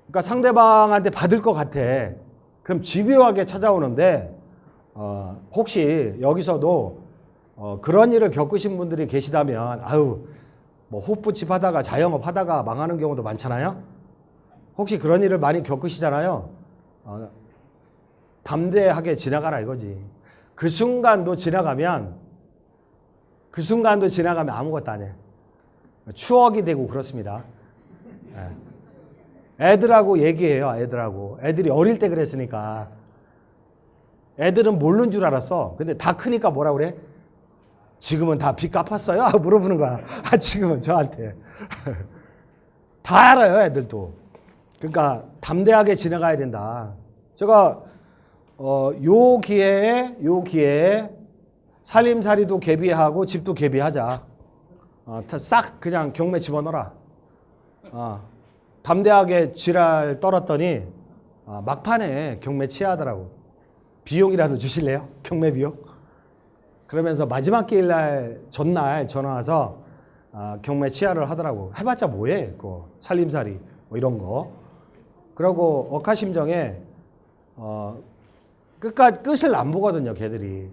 그러니까 상대방한테 받을 것 같아. 그럼 집요하게 찾아오는데 혹시 여기서도 그런 일을 겪으신 분들이 계시다면 아유 뭐 호프집 하다가 자영업 하다가 망하는 경우도 많잖아요. 혹시 그런 일을 많이 겪으시잖아요. 담대하게 지나가라 이거지. 그 순간도 지나가면 아무것도 안 해. 추억이 되고 그렇습니다. 애들하고 얘기해요. 애들이 어릴 때 그랬으니까. 애들은 모르는 줄 알았어. 근데 다 크니까 뭐라 그래? 지금은 다 빚 갚았어요? 물어보는 거야. 지금은 저한테. 다 알아요, 애들도. 그러니까 담대하게 지나가야 된다. 제가 요 기회에 살림살이도 개비하고 집도 개비하자. 싹 그냥 경매 집어넣어라. 담대하게 지랄 떨었더니 막판에 경매 취하더라고. 비용이라도 주실래요? 경매 비용? 그러면서 마지막 기일날 전날 전화 와서 경매 취하를 하더라고. 해봤자 뭐해? 그거 살림살이 뭐 이런 거. 그러고 억하심정에 끝을 안 보거든요, 걔들이.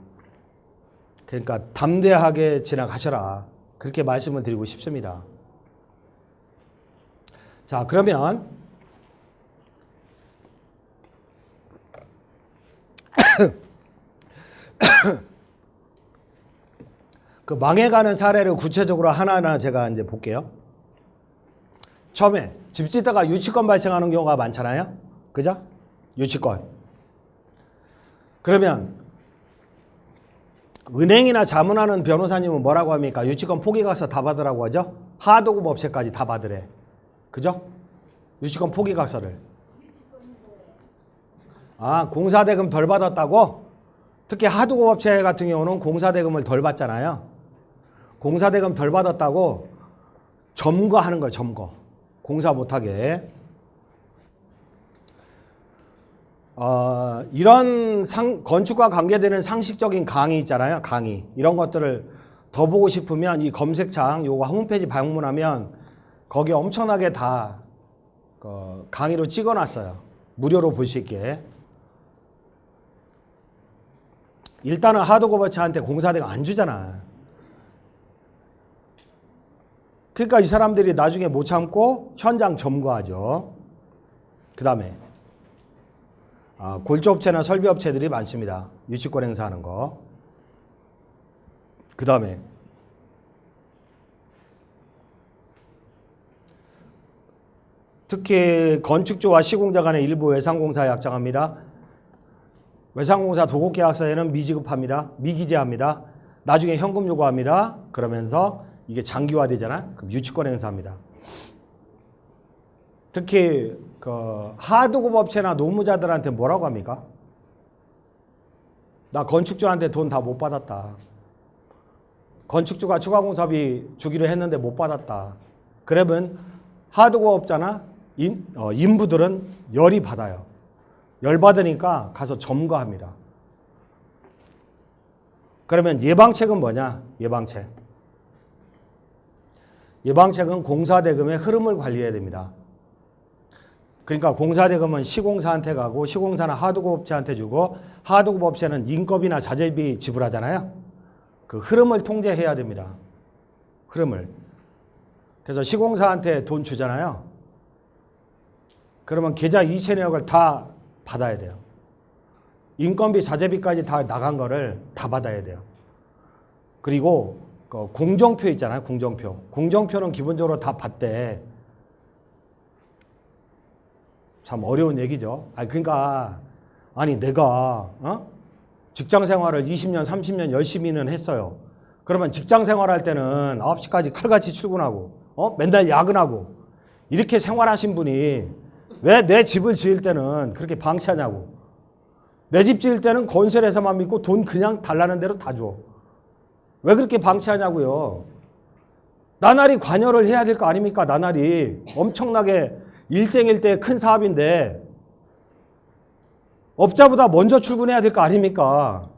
그러니까 담대하게 지나가셔라. 그렇게 말씀을 드리고 싶습니다. 자, 그러면 그 망해가는 사례를 구체적으로 하나하나 제가 이제 볼게요. 처음에 집 짓다가 유치권 발생하는 경우가 많잖아요. 그죠? 유치권. 그러면 은행이나 자문하는 변호사님은 뭐라고 합니까? 유치권 포기각서 다 받으라고 하죠? 하도급 업체까지 다 받으래. 그죠? 유치권 포기각서를. 공사대금 덜 받았다고? 특히 하도급업체 같은 경우는 공사대금을 덜 받잖아요. 공사대금 덜 받았다고 점거하는 거예요. 점거. 공사 못하게. 이런 건축과 관계되는 상식적인 강의 있잖아요. 강의. 이런 것들을 더 보고 싶으면 이 검색창 요거 홈페이지 방문하면 거기에 엄청나게 다 강의로 찍어놨어요. 무료로 볼 수 있게. 일단은 하도급업체한테 공사대금 안 주잖아. 그러니까 이 사람들이 나중에 못 참고 현장 점거하죠. 그 다음에 골조업체나 설비업체들이 많습니다. 유치권 행사하는 거. 그 다음에 특히 건축주와 시공자 간의 일부 외상공사에 약정합니다. 외상공사 도급계약서에는 미지급합니다. 미기재합니다. 나중에 현금 요구합니다. 그러면서 이게 장기화되잖아. 그럼 유치권 행사합니다. 특히 하도급업체나 노무자들한테 뭐라고 합니까? 나 건축주한테 돈 다 못 받았다. 건축주가 추가공사비 주기로 했는데 못 받았다. 그러면 하도급업자나 인부들은 열이 받아요. 열 받으니까 가서 점거합니다. 그러면 예방책은 뭐냐? 예방책은 공사대금의 흐름을 관리해야 됩니다. 그러니까 공사대금은 시공사한테 가고 시공사는 하도급업체한테 주고 하도급업체는 인건비나 자재비 지불하잖아요. 그 흐름을 통제해야 됩니다. 흐름을. 그래서 시공사한테 돈 주잖아요. 그러면 계좌 이체 내역을 다 받아야 돼요. 인건비, 자재비까지 다 나간 거를 다 받아야 돼요. 그리고 공정표 있잖아요. 공정표는 기본적으로 다 받대. 참 어려운 얘기죠. 그러니까 내가 직장 생활을 20년, 30년 열심히는 했어요. 그러면 직장 생활할 때는 9시까지 칼같이 출근하고 맨날 야근하고 이렇게 생활하신 분이 왜 내 집을 지을 때는 그렇게 방치하냐고. 내 집 지을 때는 건설회사만 믿고 돈 그냥 달라는 대로 다 줘. 왜 그렇게 방치하냐고요. 나날이 관여를 해야 될 거 아닙니까? 나날이 엄청나게 일생일대 큰 사업인데 업자보다 먼저 출근해야 될 거 아닙니까?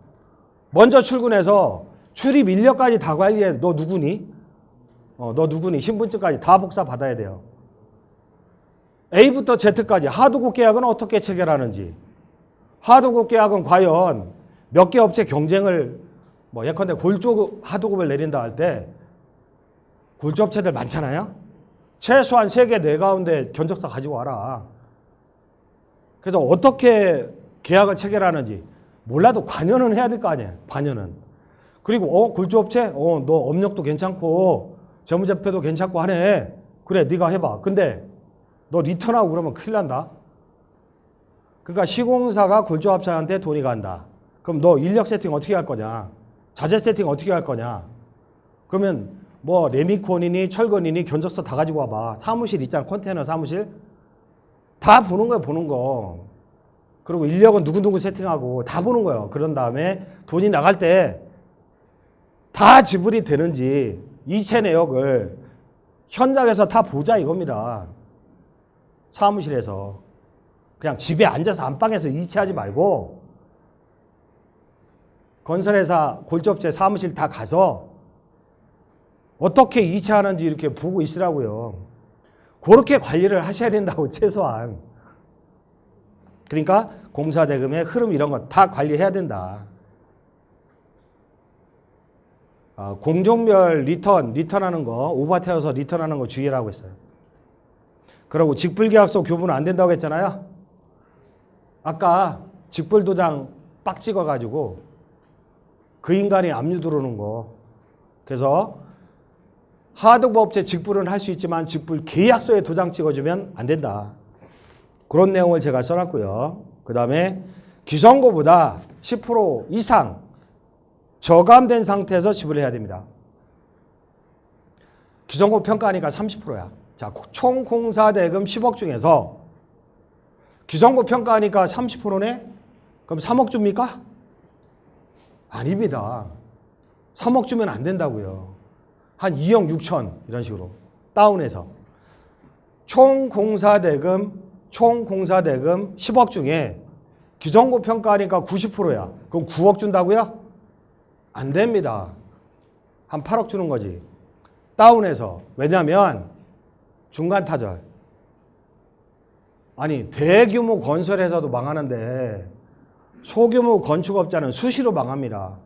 먼저 출근해서 출입 인력까지 다 관리해. 너 누구니? 너 누구니? 신분증까지 다 복사 받아야 돼요. A부터 Z까지 하도급 계약은 어떻게 체결하는지, 하도급 계약은 과연 몇 개 업체 경쟁을 예컨대 골조 하도급을 내린다 할 때 골조업체들 많잖아요. 최소한 3개, 4가운데 견적서 가지고 와라. 그래서 어떻게 계약을 체결하는지 몰라도 관여는 해야 될 거 아니에요. 관여는. 그리고 골조업체 너 업력도 괜찮고 재무제표도 괜찮고 하네. 그래 네가 해봐. 근데 너 리턴하고 그러면 큰일 난다. 그러니까 시공사가 골조업체한테 돈이 간다. 그럼 너 인력 세팅 어떻게 할 거냐? 자재 세팅 어떻게 할 거냐? 그러면 레미콘이니 철근이니 견적서 다 가지고 와봐. 사무실 있잖아. 컨테이너 사무실. 다 보는 거야. 보는 거. 그리고 인력은 누구누구 세팅하고 다 보는 거예요. 그런 다음에 돈이 나갈 때 다 지불이 되는지 이체 내역을 현장에서 다 보자 이겁니다. 사무실에서. 그냥 집에 앉아서 안방에서 이체하지 말고 건설회사, 골조업체 사무실 다 가서 어떻게 이체하는지 이렇게 보고 있으라고요. 그렇게 관리를 하셔야 된다고 최소한. 그러니까 공사대금의 흐름 이런 거 다 관리해야 된다. 공종별 리턴하는 거, 오버태워서 리턴하는 거 주의라고 했어요. 그리고 직불계약서 교부는 안 된다고 했잖아요. 아까 직불도장 빡 찍어가지고 그 인간이 압류 들어오는 거. 그래서 하도급업체 직불은 할 수 있지만 직불 계약서에 도장 찍어주면 안 된다. 그런 내용을 제가 써놨고요. 그 다음에 기성고보다 10% 이상 저감된 상태에서 지불해야 됩니다. 기성고 평가하니까 30%야. 자, 총 공사대금 10억 중에서 기성고 평가하니까 30%네? 그럼 3억 줍니까? 아닙니다. 3억 주면 안 된다고요. 한 2억 6천 이런 식으로 다운해서 총 공사대금 10억 중에 기존고 평가하니까 90%야. 그럼 9억 준다고요? 안 됩니다. 한 8억 주는 거지. 다운해서. 왜냐면 중간 타절. 아니 대규모 건설회사도 망하는데 소규모 건축업자는 수시로 망합니다.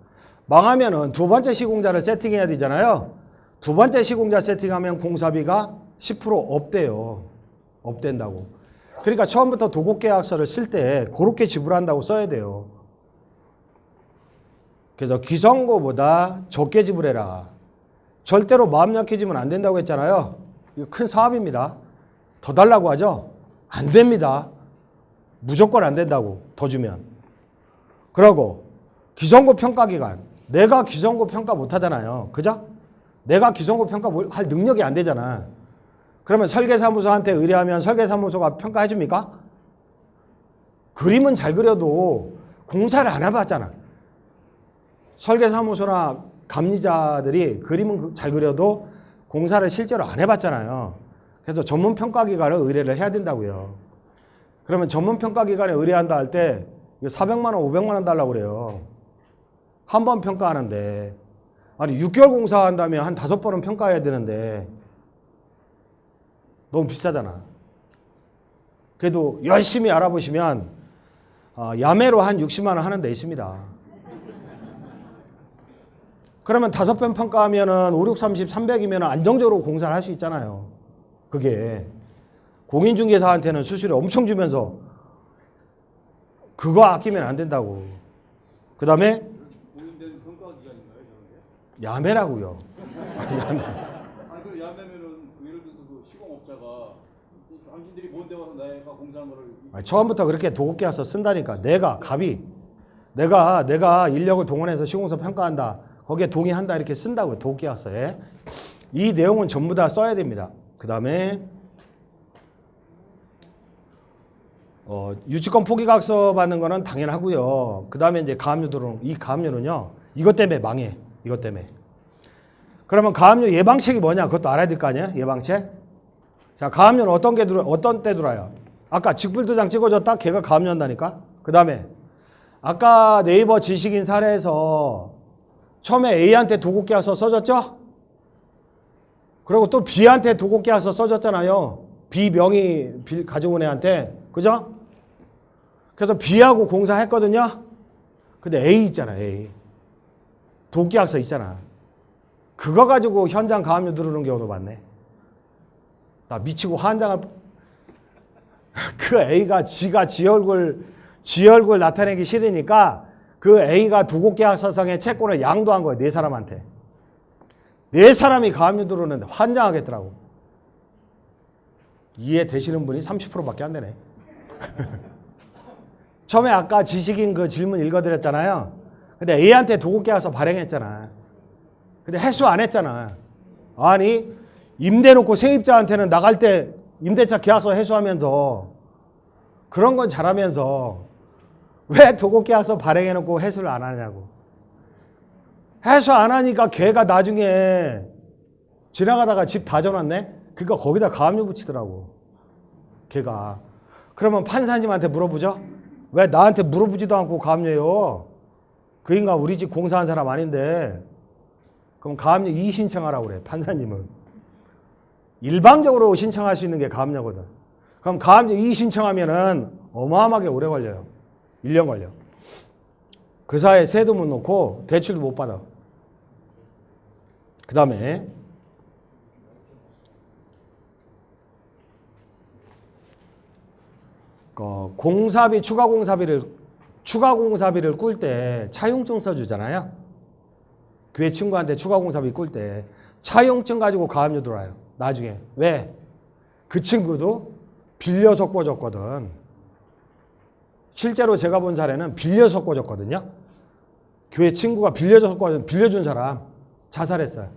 망하면은 두 번째 시공자를 세팅해야 되잖아요. 두 번째 시공자 세팅하면 공사비가 10% 업돼요. 업된다고. 그러니까 처음부터 도급계약서를 쓸 때 그렇게 지불한다고 써야 돼요. 그래서 기성고보다 적게 지불해라. 절대로 마음 약해지면 안 된다고 했잖아요. 이거 큰 사업입니다. 더 달라고 하죠? 안 됩니다. 무조건 안 된다고. 더 주면. 그러고 기성고 평가기간. 내가 기성고 평가 못 하잖아요. 그죠? 내가 기성고 평가 할 능력이 안 되잖아. 그러면 설계사무소한테 의뢰하면 설계사무소가 평가해 줍니까? 그림은 잘 그려도 공사를 안 해봤잖아. 설계사무소나 감리자들이 그림은 잘 그려도 공사를 실제로 안 해봤잖아요. 그래서 전문평가기관을 의뢰를 해야 된다고요. 그러면 전문평가기관에 의뢰한다 할 때 400만 원, 500만 원 달라고 그래요. 한 번 평가하는데. 아니 6개월 공사한다면 한 5번은 평가해야 되는데 너무 비싸잖아. 그래도 열심히 알아보시면 야매로 한 60만 원 하는 데 있습니다. 그러면 5번 평가하면은 5, 6, 30, 300이면 안정적으로 공사를 할 수 있잖아요. 그게 공인중개사한테는 수수료 엄청 주면서 그거 아끼면 안 된다고. 그 다음에 공인된 평가 기간인가요, 저게? 야매라고요. 아니 그 야매면은 예를 들어서 그 시공업자가 당신들이 뭔데 와서 내가 공사한 거를 처음부터 그렇게 도급계약서 쓴다니까. 내가 내가 인력을 동원해서 시공사 평가한다. 거기에 동의한다 이렇게 쓴다고요. 도급계약서에. 이 내용은 전부 다 써야 됩니다. 그 다음에 유치권 포기각서 받는 거는 당연하고요. 그 다음에 이제 가압류 들어오는 이 가압류는요. 이것 때문에 망해. 이것 때문에. 그러면 가압류 예방책이 뭐냐? 그것도 알아야 될 거 아니에요? 예방책. 자, 가압류는 어떤 때 들어와요? 아까 직불도장 찍어줬다? 걔가 가압류 한다니까? 그 다음에 아까 네이버 지식인 사례에서 처음에 A한테 도급계약서 써줬죠? 그리고 또 B한테 도급계약서 써줬잖아요. B 명의 가져온 애한테. 그죠? 그래서 B하고 공사했거든요. 근데 A 있잖아, A. 도급계약서 있잖아. 그거 가지고 현장 가압류 들어오는 경우도 많네. 나 미치고 환장을. 그 A가 지 얼굴 나타내기 싫으니까 그 A가 도급계약서상의 채권을 양도한 거예요. 4사람한테. 4사람이 가압류 들어오는데 환장하겠더라고. 이해되시는 분이 30%밖에 안 되네. 처음에 아까 지식인 그 질문 읽어드렸잖아요. 근데 A한테 도급계약서 발행했잖아. 근데 해수 안 했잖아. 아니 임대 놓고 세입자한테는 나갈 때 임대차 계약서 해수하면서 그런 건 잘하면서 왜 도급계약서 발행해놓고 해수를 안 하냐고. 해수 안 하니까 걔가 나중에 지나가다가 집 다 져놨네. 그러니까 거기다 가압류 붙이더라고. 걔가. 그러면 판사님한테 물어보죠. 왜 나한테 물어보지도 않고 가압류해요? 그 인간 우리 집 공사한 사람 아닌데. 그럼 가압류 이의 신청하라고 그래. 판사님은. 일방적으로 신청할 수 있는 게 가압류거든. 그럼 가압류 이의 신청하면은 어마어마하게 오래 걸려요. 1년 걸려. 그 사이에 세도 못 놓고 대출도 못 받아. 그 다음에 공사비 추가 공사비를 꿀 때 차용증 써주잖아요. 교회 친구한테 추가 공사비 꿀 때 차용증 가지고 가압류 들어와요. 나중에. 왜? 그 친구도 빌려서 꿔줬거든. 실제로 제가 본 사례는 빌려서 꿔줬거든요. 교회 친구가 빌려준 사람 자살했어요.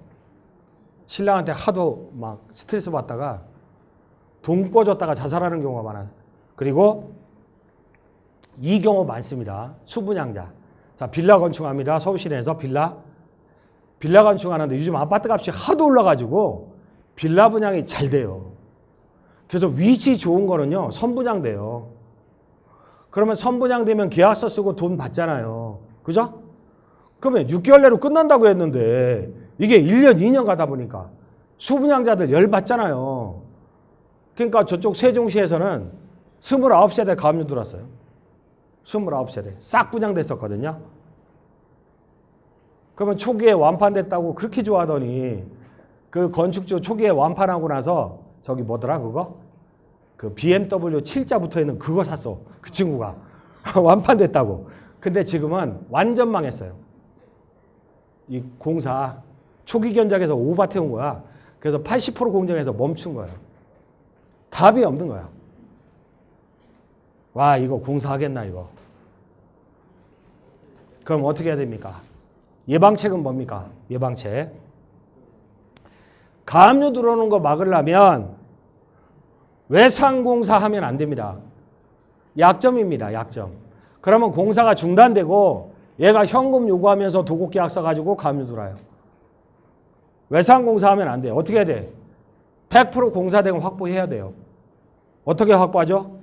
신랑한테 하도 막 스트레스 받다가 돈 꿔줬다가 자살하는 경우가 많아요. 그리고 이 경우 많습니다. 수분양자. 자, 빌라 건축합니다. 서울시내에서 빌라 건축하는데 요즘 아파트 값이 하도 올라가지고 빌라 분양이 잘 돼요. 그래서 위치 좋은 거는요, 선분양돼요. 그러면 선분양되면 계약서 쓰고 돈 받잖아요. 그죠? 그러면 6개월 내로 끝난다고 했는데 이게 1년, 2년 가다 보니까 수분양자들 열받잖아요. 그러니까 저쪽 세종시에서는 29세대 가압류 들어왔어요. 29세대. 싹 분양됐었거든요. 그러면 초기에 완판됐다고 그렇게 좋아하더니 그 건축주 초기에 완판하고 나서 저기 뭐더라 그거? 그 BMW 7자 붙어있는 그거 샀어. 그 친구가. 완판됐다고. 근데 지금은 완전 망했어요. 이 공사 초기 견적에서 오바 태운 거야. 그래서 80% 공정에서 멈춘 거예요. 답이 없는 거야. 와, 이거 공사하겠나 이거. 그럼 어떻게 해야 됩니까? 예방책은 뭡니까? 예방책. 가압류 들어오는 거 막으려면 외상공사 하면 안 됩니다. 약점입니다. 약점. 그러면 공사가 중단되고 얘가 현금 요구하면서 도곡계약서 가지고 가압류 들어와요. 외상공사 하면 안 돼요. 어떻게 해야 돼? 100% 공사대금 확보해야 돼요. 어떻게 확보하죠?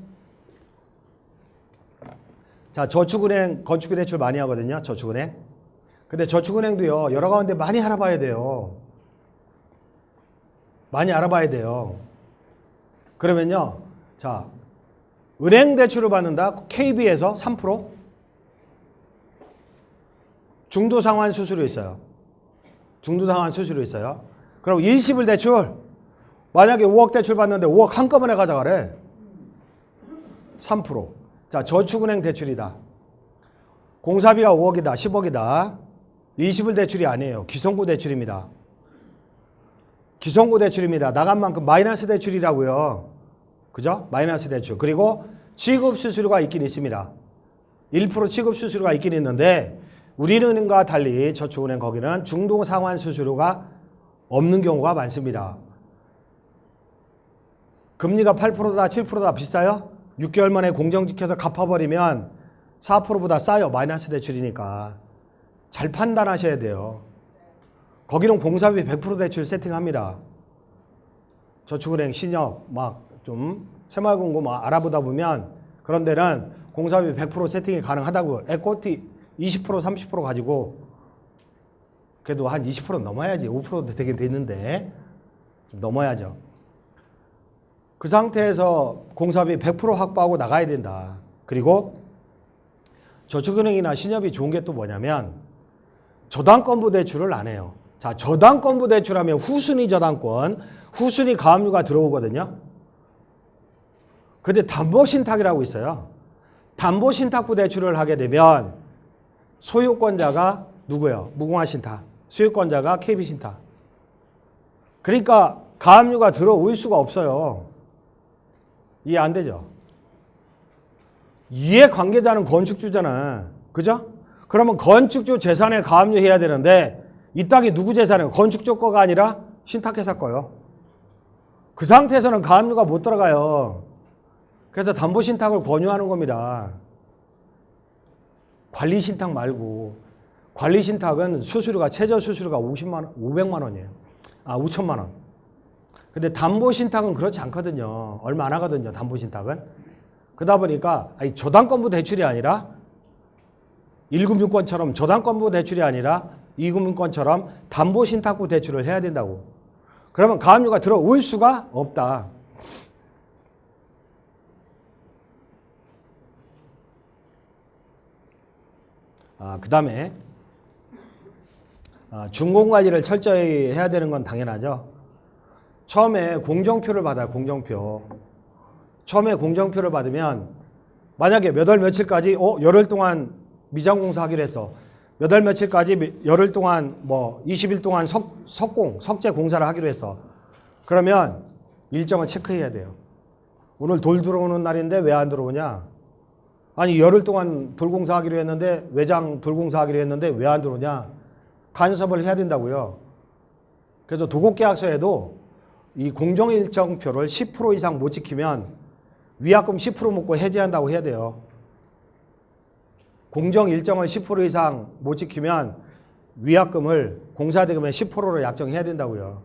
자, 저축은행 건축비 대출 많이 하거든요. 저축은행. 근데 저축은행도요, 여러 가운데 많이 알아봐야 돼요. 많이 알아봐야 돼요. 그러면요, 자, 은행 대출을 받는다. KB에서 3%. 중도상환 수수료 있어요. 중도상환 수수료 있어요. 그럼 일시불 대출. 만약에 5억 대출 받는데 5억 한꺼번에 가져가래. 3%. 자, 저축은행 대출이다. 공사비가 5억이다. 10억이다. 일시불 대출이 아니에요. 기성구 대출입니다. 기성구 대출입니다. 나간 만큼 마이너스 대출이라고요. 그죠? 마이너스 대출. 그리고 취급 수수료가 있긴 있습니다. 1% 취급 수수료가 있긴 있는데 우리은행과 달리 저축은행 거기는 중도상환 수수료가 없는 경우가 많습니다. 금리가 8%다 7%다 비싸요? 6개월 만에 공정지켜서 갚아버리면 4%보다 싸요. 마이너스 대출이니까. 잘 판단하셔야 돼요. 거기는 공사비 100% 대출 세팅합니다. 저축은행 신협 막 좀 새마을금고 막 알아보다 보면 그런 데는 공사비 100% 세팅이 가능하다고. 에코티 20% 30% 가지고 그래도 한 20% 넘어야지. 5% 되긴 되는데 좀 넘어야죠. 그 상태에서 공사비 100% 확보하고 나가야 된다. 그리고 저축은행이나 신협이 좋은 게 또 뭐냐면 저당권부 대출을 안 해요. 자, 저당권부 대출하면 후순위 저당권, 후순위 가압류가 들어오거든요. 근데 담보신탁이라고 있어요. 담보신탁부 대출을 하게 되면 소유권자가 누구예요? 무궁화신탁. 소유권자가 KB신탁. 그러니까 가압류가 들어올 수가 없어요. 이해 안 되죠? 이해관계자는 건축주잖아. 그죠? 그러면 건축주 재산에 가압류 해야 되는데 이 땅이 누구 재산이에요? 건축주 거가 아니라 신탁회사 거요. 그 상태에서는 가압류가 못 들어가요. 그래서 담보신탁을 권유하는 겁니다. 관리신탁 말고. 관리신탁은 수수료가 최저 수수료가 500만 원이에요. 5천만 원. 근데 담보신탁은 그렇지 않거든요. 얼마 안 하거든요. 담보신탁은. 그러다 보니까 저당권부 대출이 아니라 1금융권처럼 저당권부 대출이 아니라 2금융권처럼 담보신탁부 대출을 해야 된다고. 그러면 가압류가 들어올 수가 없다. 그 다음에 준공관리를 철저히 해야 되는 건 당연하죠. 처음에 공정표를 받아요. 공정표. 처음에 공정표를 받으면 만약에 몇 월 며칠까지 열흘 동안 미장공사 하기로 했어. 몇 월 며칠까지 열흘 동안 20일 동안 석재 공사를 하기로 했어. 그러면 일정을 체크해야 돼요. 오늘 돌 들어오는 날인데 왜 안 들어오냐? 아니 열흘 동안 돌공사 하기로 했는데 외장 돌공사 하기로 했는데 왜 안 들어오냐? 간섭을 해야 된다고요. 그래서 도곡계약서에도 이 공정일정표를 10% 이상 못 지키면 위약금 10% 먹고 해지한다고 해야 돼요. 공정 일정을 10% 이상 못 지키면 위약금을 공사대금의 10%로 약정해야 된다고요.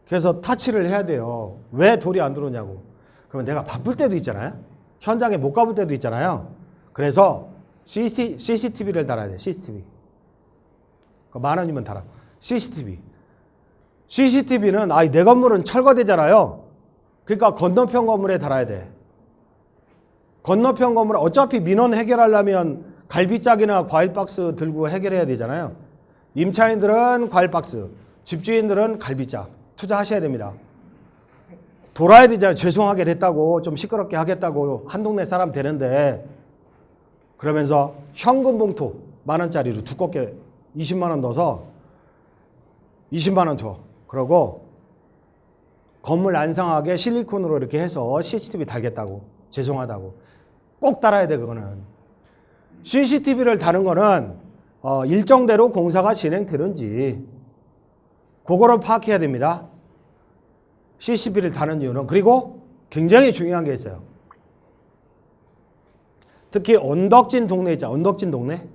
그래서 타치를 해야 돼요. 왜 돌이 안 들어오냐고. 그러면 내가 바쁠 때도 있잖아요. 현장에 못 가볼 때도 있잖아요. 그래서 CCTV를 달아야 돼. CCTV. 10,000원이면 달아. CCTV. CCTV는 내 건물은 철거되잖아요. 그러니까 건너편 건물에 달아야 돼. 건너편 건물 어차피 민원 해결하려면 갈비짝이나 과일박스 들고 해결해야 되잖아요. 임차인들은 과일박스, 집주인들은 갈비짝 투자하셔야 됩니다. 돌아야 되잖아요. 죄송하게 됐다고 좀 시끄럽게 하겠다고 한 동네 사람 되는데 그러면서 현금 봉투 10,000원짜리로 두껍게 20만 원 넣어서 20만 원 줘. 그러고 건물 안 상하게 실리콘으로 이렇게 해서 CCTV 달겠다고. 죄송하다고. 꼭 달아야 돼 그거는. CCTV를 다는 거는 일정대로 공사가 진행되는지 그거를 파악해야 됩니다. CCTV를 다는 이유는. 그리고 굉장히 중요한 게 있어요. 특히 언덕진 동네 있잖아요. 언덕진 동네.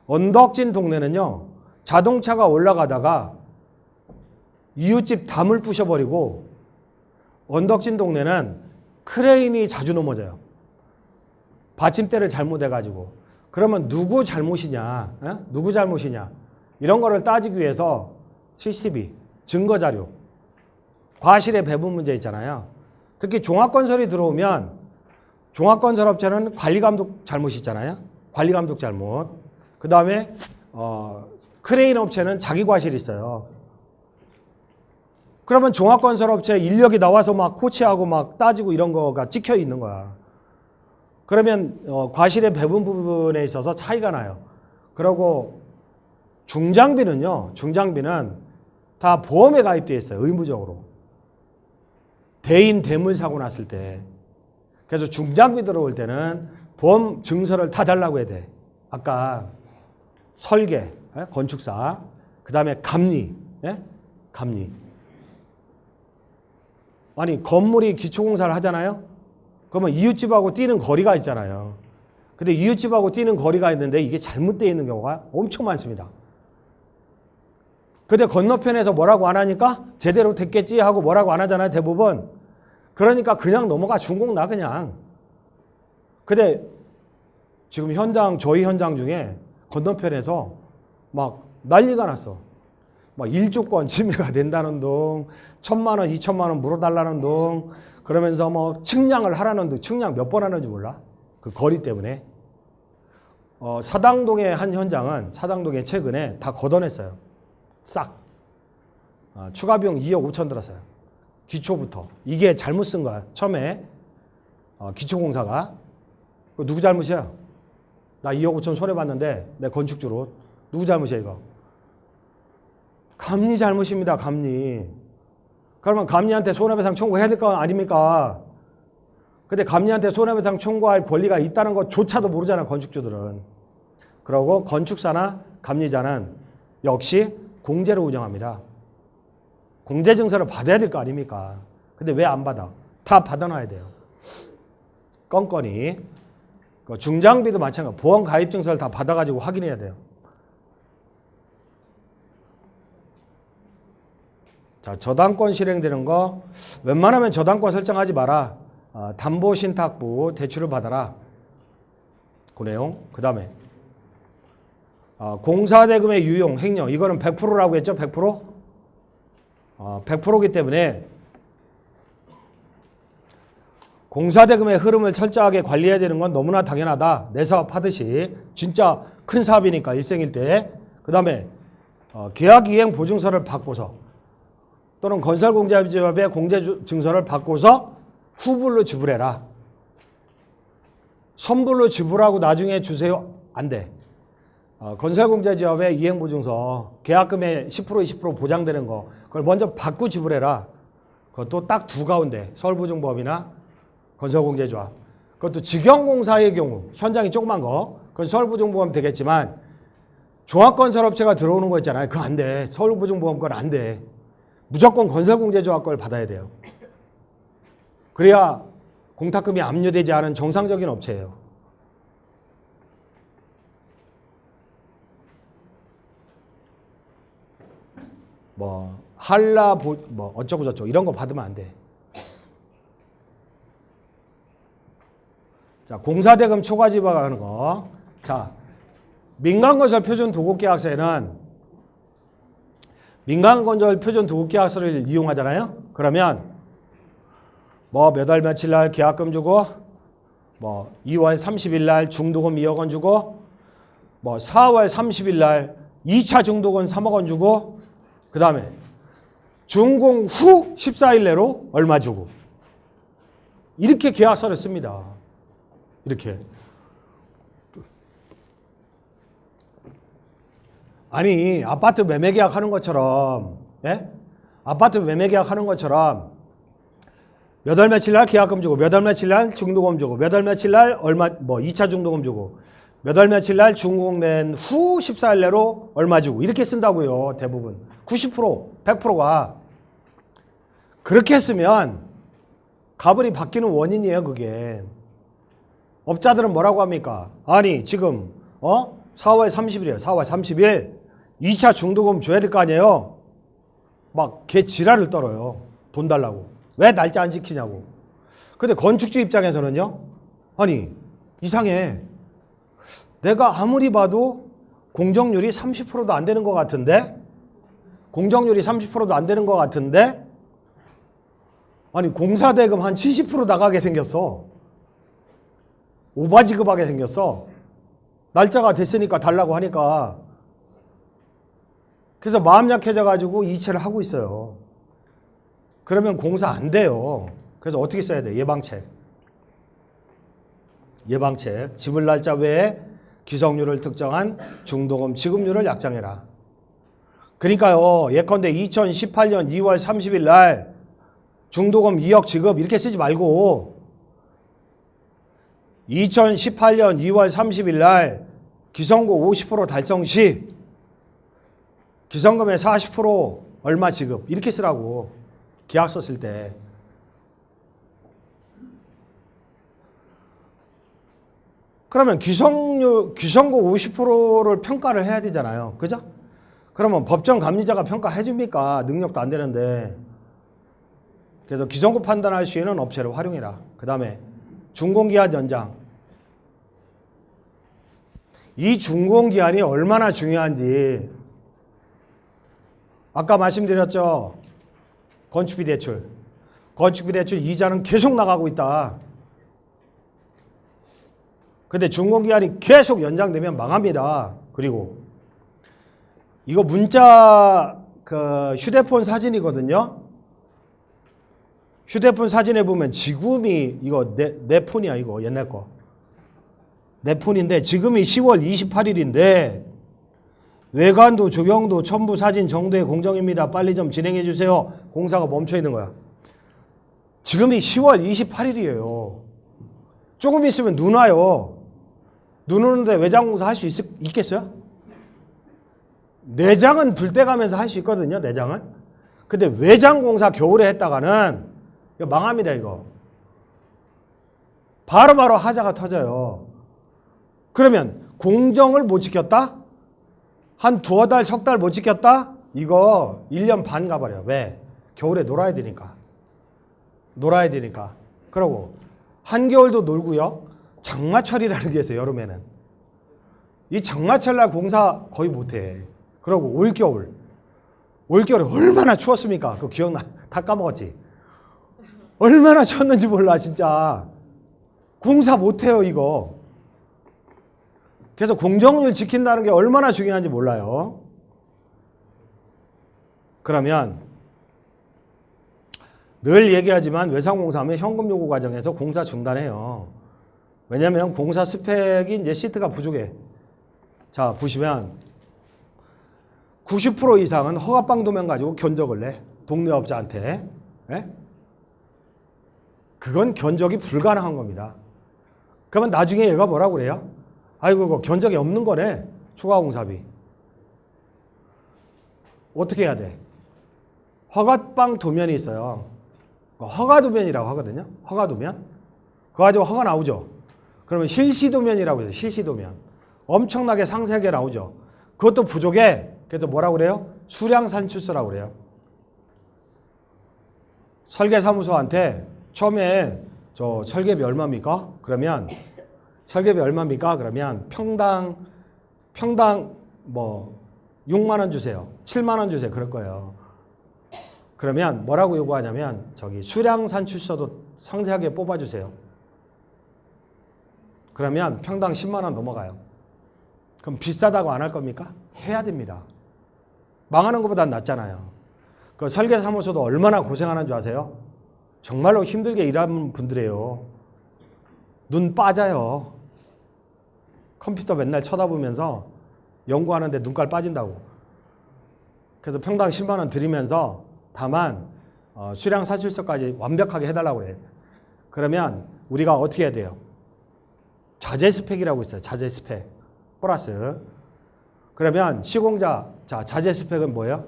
언덕진 동네는요. 자동차가 올라가다가 이웃집 담을 부셔버리고 언덕진 동네는 크레인이 자주 넘어져요. 받침대를 잘못해가지고. 그러면 누구 잘못이냐? 누구 잘못이냐? 이런 거를 따지기 위해서 CCTV, 증거자료, 과실의 배분 문제 있잖아요. 특히 종합건설이 들어오면 종합건설업체는 관리감독 잘못이 있잖아요. 관리감독 잘못. 그 다음에 크레인 업체는 자기 과실이 있어요. 그러면 종합건설업체 인력이 나와서 막 코치하고 막 따지고 이런 거가 찍혀 있는 거야. 그러면 과실의 배분 부분에 있어서 차이가 나요. 그리고 중장비는요. 중장비는 다 보험에 가입되어 있어요. 의무적으로. 대인 대물 사고 났을 때. 그래서 중장비 들어올 때는 보험 증서를 다 달라고 해야 돼. 아까 설계, 건축사, 그 다음에 감리, 감리. 아니 건물이 기초공사를 하잖아요. 그러면 이웃집하고 뛰는 거리가 있잖아요. 근데 이웃집하고 뛰는 거리가 있는데 이게 잘못되어 있는 경우가 엄청 많습니다. 근데 건너편에서 뭐라고 안 하니까 제대로 됐겠지 하고 뭐라고 안 하잖아요. 대부분. 그러니까 그냥 넘어가 준공 나 그냥. 근데 지금 저희 현장 중에 건너편에서 막 난리가 났어. 막 1조권 침해가 된다는 둥, 1,000만 원, 2,000만 원 물어달라는 둥, 그러면서 뭐 측량을 하라는 둥, 측량 몇 번 하는지 몰라. 그 거리 때문에. 사당동의 한 현장은 사당동에 최근에 다 걷어냈어요. 싹. 추가 비용 2억 5천 들었어요. 기초부터. 이게 잘못 쓴 거야. 처음에 기초공사가. 누구 잘못이야? 나 2억 5천 손해봤는데 내 건축주로. 누구 잘못이야 이거? 감리 잘못입니다. 감리. 그러면 감리한테 손해배상 청구해야 될 거 아닙니까? 근데 감리한테 손해배상 청구할 권리가 있다는 것조차도 모르잖아. 건축주들은. 그러고 건축사나 감리자는 역시 공제로 운영합니다. 공제증서를 받아야 될 거 아닙니까? 근데 왜 안 받아? 다 받아놔야 돼요. 건건이. 중장비도 마찬가지. 보험 가입증서를 다 받아가지고 확인해야 돼요. 자, 저당권 실행되는 거 웬만하면 저당권 설정하지 마라. 담보신탁부 대출을 받아라. 그 내용. 그 다음에 공사대금의 유용, 횡령. 이거는 100%라고 했죠? 100%? 100%이기 때문에 공사대금의 흐름을 철저하게 관리해야 되는 건 너무나 당연하다. 내 사업 하듯이. 진짜 큰 사업이니까 일생일 때. 그 다음에 계약이행 보증서를 받고서 또는 건설공제지업의 공제증서를 받고서 후불로 지불해라. 선불로 지불하고 나중에 주세요. 안 돼. 건설공제지업의 이행보증서 계약금의 10% 20% 보장되는 거 그걸 먼저 받고 지불해라. 그것도 딱 두 가운데 서울보증법이나 건설공제조합. 그것도 직영공사의 경우 현장이 조그만 거 그건 서울보증보험 되겠지만 종합건설업체가 들어오는 거 있잖아요. 그거 안 돼. 서울보증보험 건 안 돼. 무조건 건설공제조합 걸 받아야 돼요. 그래야 공탁금이 압류되지 않은 정상적인 업체예요. 뭐 한라 뭐 어쩌고 저쩌고 이런 거 받으면 안 돼. 자, 공사대금 초과 지불하는 거. 자, 민간건설 표준 도급계약서에는 민간건설 표준 도급계약서를 이용하잖아요. 그러면 뭐 몇 월 며칠 날 계약금 주고 뭐 2월 30일 날 중도금 2억 원 주고 뭐 4월 30일 날 2차 중도금 3억 원 주고 그 다음에 준공 후 14일 내로 얼마 주고 이렇게 계약서를 씁니다. 이렇게. 아니 아파트 매매 계약하는 것처럼 예? 아파트 매매 계약하는 것처럼 몇 월 며칠 날 계약금 주고 몇 월 며칠 날 중도금 주고 몇 월 며칠 날 얼마 뭐 2차 중도금 주고 몇 월 며칠 날 준공 낸 후 14일 내로 얼마 주고 이렇게 쓴다고요. 대부분 90% 100%가 그렇게 쓰면 가불이 바뀌는 원인이에요. 그게 업자들은 뭐라고 합니까? 아니 지금 4월 30일이에요. 4월 30일 2차 중도금 줘야 될 거 아니에요. 막 개 지랄을 떨어요. 돈 달라고. 왜 날짜 안 지키냐고. 근데 건축주 입장에서는요. 아니 이상해. 내가 아무리 봐도 공정률이 30%도 안 되는 것 같은데 공정률이 30%도 안 되는 것 같은데 아니 공사대금 한 70% 나가게 생겼어. 오바지급하게 생겼어. 날짜가 됐으니까 달라고 하니까. 그래서 마음 약해져 가지고 이체를 하고 있어요. 그러면 공사 안 돼요. 그래서 어떻게 써야 돼? 예방책. 예방책. 지불 날짜 외에 기성률을 특정한 중도금 지급률을 약정해라. 그러니까요. 예컨대 2018년 2월 30일 날 중도금 2억 지급 이렇게 쓰지 말고 2018년 2월 30일 날 기성고 50% 달성 시 기성금의 40% 얼마 지급 이렇게 쓰라고. 계약서 쓸 때. 그러면 기성고 50%를 평가를 해야 되잖아요. 그죠? 그러면 법정 감리자가 평가해 줍니까? 능력도 안 되는데. 그래서 기성고 판단할 수 있는 업체를 활용해라. 그 다음에 준공기한 연장. 이 준공기한이 얼마나 중요한지 아까 말씀드렸죠. 건축비 대출. 건축비 대출 이자는 계속 나가고 있다. 근데 준공기한이 계속 연장되면 망합니다. 그리고 이거 문자 휴대폰 사진이거든요. 휴대폰 사진에 보면 지금이 이거 내 폰이야. 이거 옛날 거. 내 폰인데 지금이 10월 28일인데 외관도 조경도 첨부 사진 정도의 공정입니다. 빨리 좀 진행해 주세요. 공사가 멈춰 있는 거야. 지금이 10월 28일이에요. 조금 있으면 눈 와요. 눈 오는데 외장 공사 할 수 있겠어요? 내장은 불 때 가면서 할 수 있거든요. 내장은. 근데 외장 공사 겨울에 했다가는 이거 망합니다. 이거. 바로바로 하자가 터져요. 그러면 공정을 못 지켰다? 한 두어 달, 석 달 못 지켰다? 이거 1년 반 가버려요. 왜? 겨울에 놀아야 되니까. 놀아야 되니까. 그러고 한겨울도 놀고요. 장마철이라는 게 있어요. 여름에는. 이 장마철 날 공사 거의 못해. 그러고 올겨울에 얼마나 추웠습니까? 그거 기억나? 다 까먹었지? 얼마나 추웠는지 몰라 진짜. 공사 못해요 이거. 그래서 공정률 지킨다는 게 얼마나 중요한지 몰라요. 그러면 늘 얘기하지만 외상공사하면 현금 요구 과정에서 공사 중단해요. 왜냐하면 공사 스펙이 이제 시트가 부족해. 자 보시면 90% 이상은 허가빵 도면 가지고 견적을 내. 동네 업자한테. 네? 그건 견적이 불가능한 겁니다. 그러면 나중에 얘가 뭐라고 그래요? 아이고 이거 견적이 없는 거네. 추가 공사비. 어떻게 해야 돼? 허가빵 도면이 있어요. 허가 도면이라고 하거든요. 허가 도면. 그거 가지고 허가 나오죠. 그러면 실시 도면이라고 해서 실시 도면. 엄청나게 상세하게 나오죠. 그것도 부족해. 그래서 뭐라고 그래요? 수량산출서라고 그래요. 설계사무소한테 처음에 저 설계비 얼마입니까? 그러면 설계비 얼마입니까? 그러면 평당 뭐 6만 원 주세요. 7만 원 주세요. 그럴 거예요. 그러면 뭐라고 요구하냐면 저기 수량산출서도 상세하게 뽑아주세요. 그러면 평당 10만 원 넘어가요. 그럼 비싸다고 안 할 겁니까? 해야 됩니다. 망하는 것보단 낫잖아요. 그 설계사무소도 얼마나 고생하는 줄 아세요? 정말로 힘들게 일하는 분들이에요. 눈 빠져요. 컴퓨터 맨날 쳐다보면서 연구하는데 눈깔 빠진다고. 그래서 평당 10만 원 드리면서 다만 수량산출서까지 완벽하게 해달라고 그래요. 그러면 우리가 어떻게 해야 돼요? 자재 스펙이라고 있어요. 자재 스펙 플러스. 그러면 시공자 자재 스펙은 뭐예요?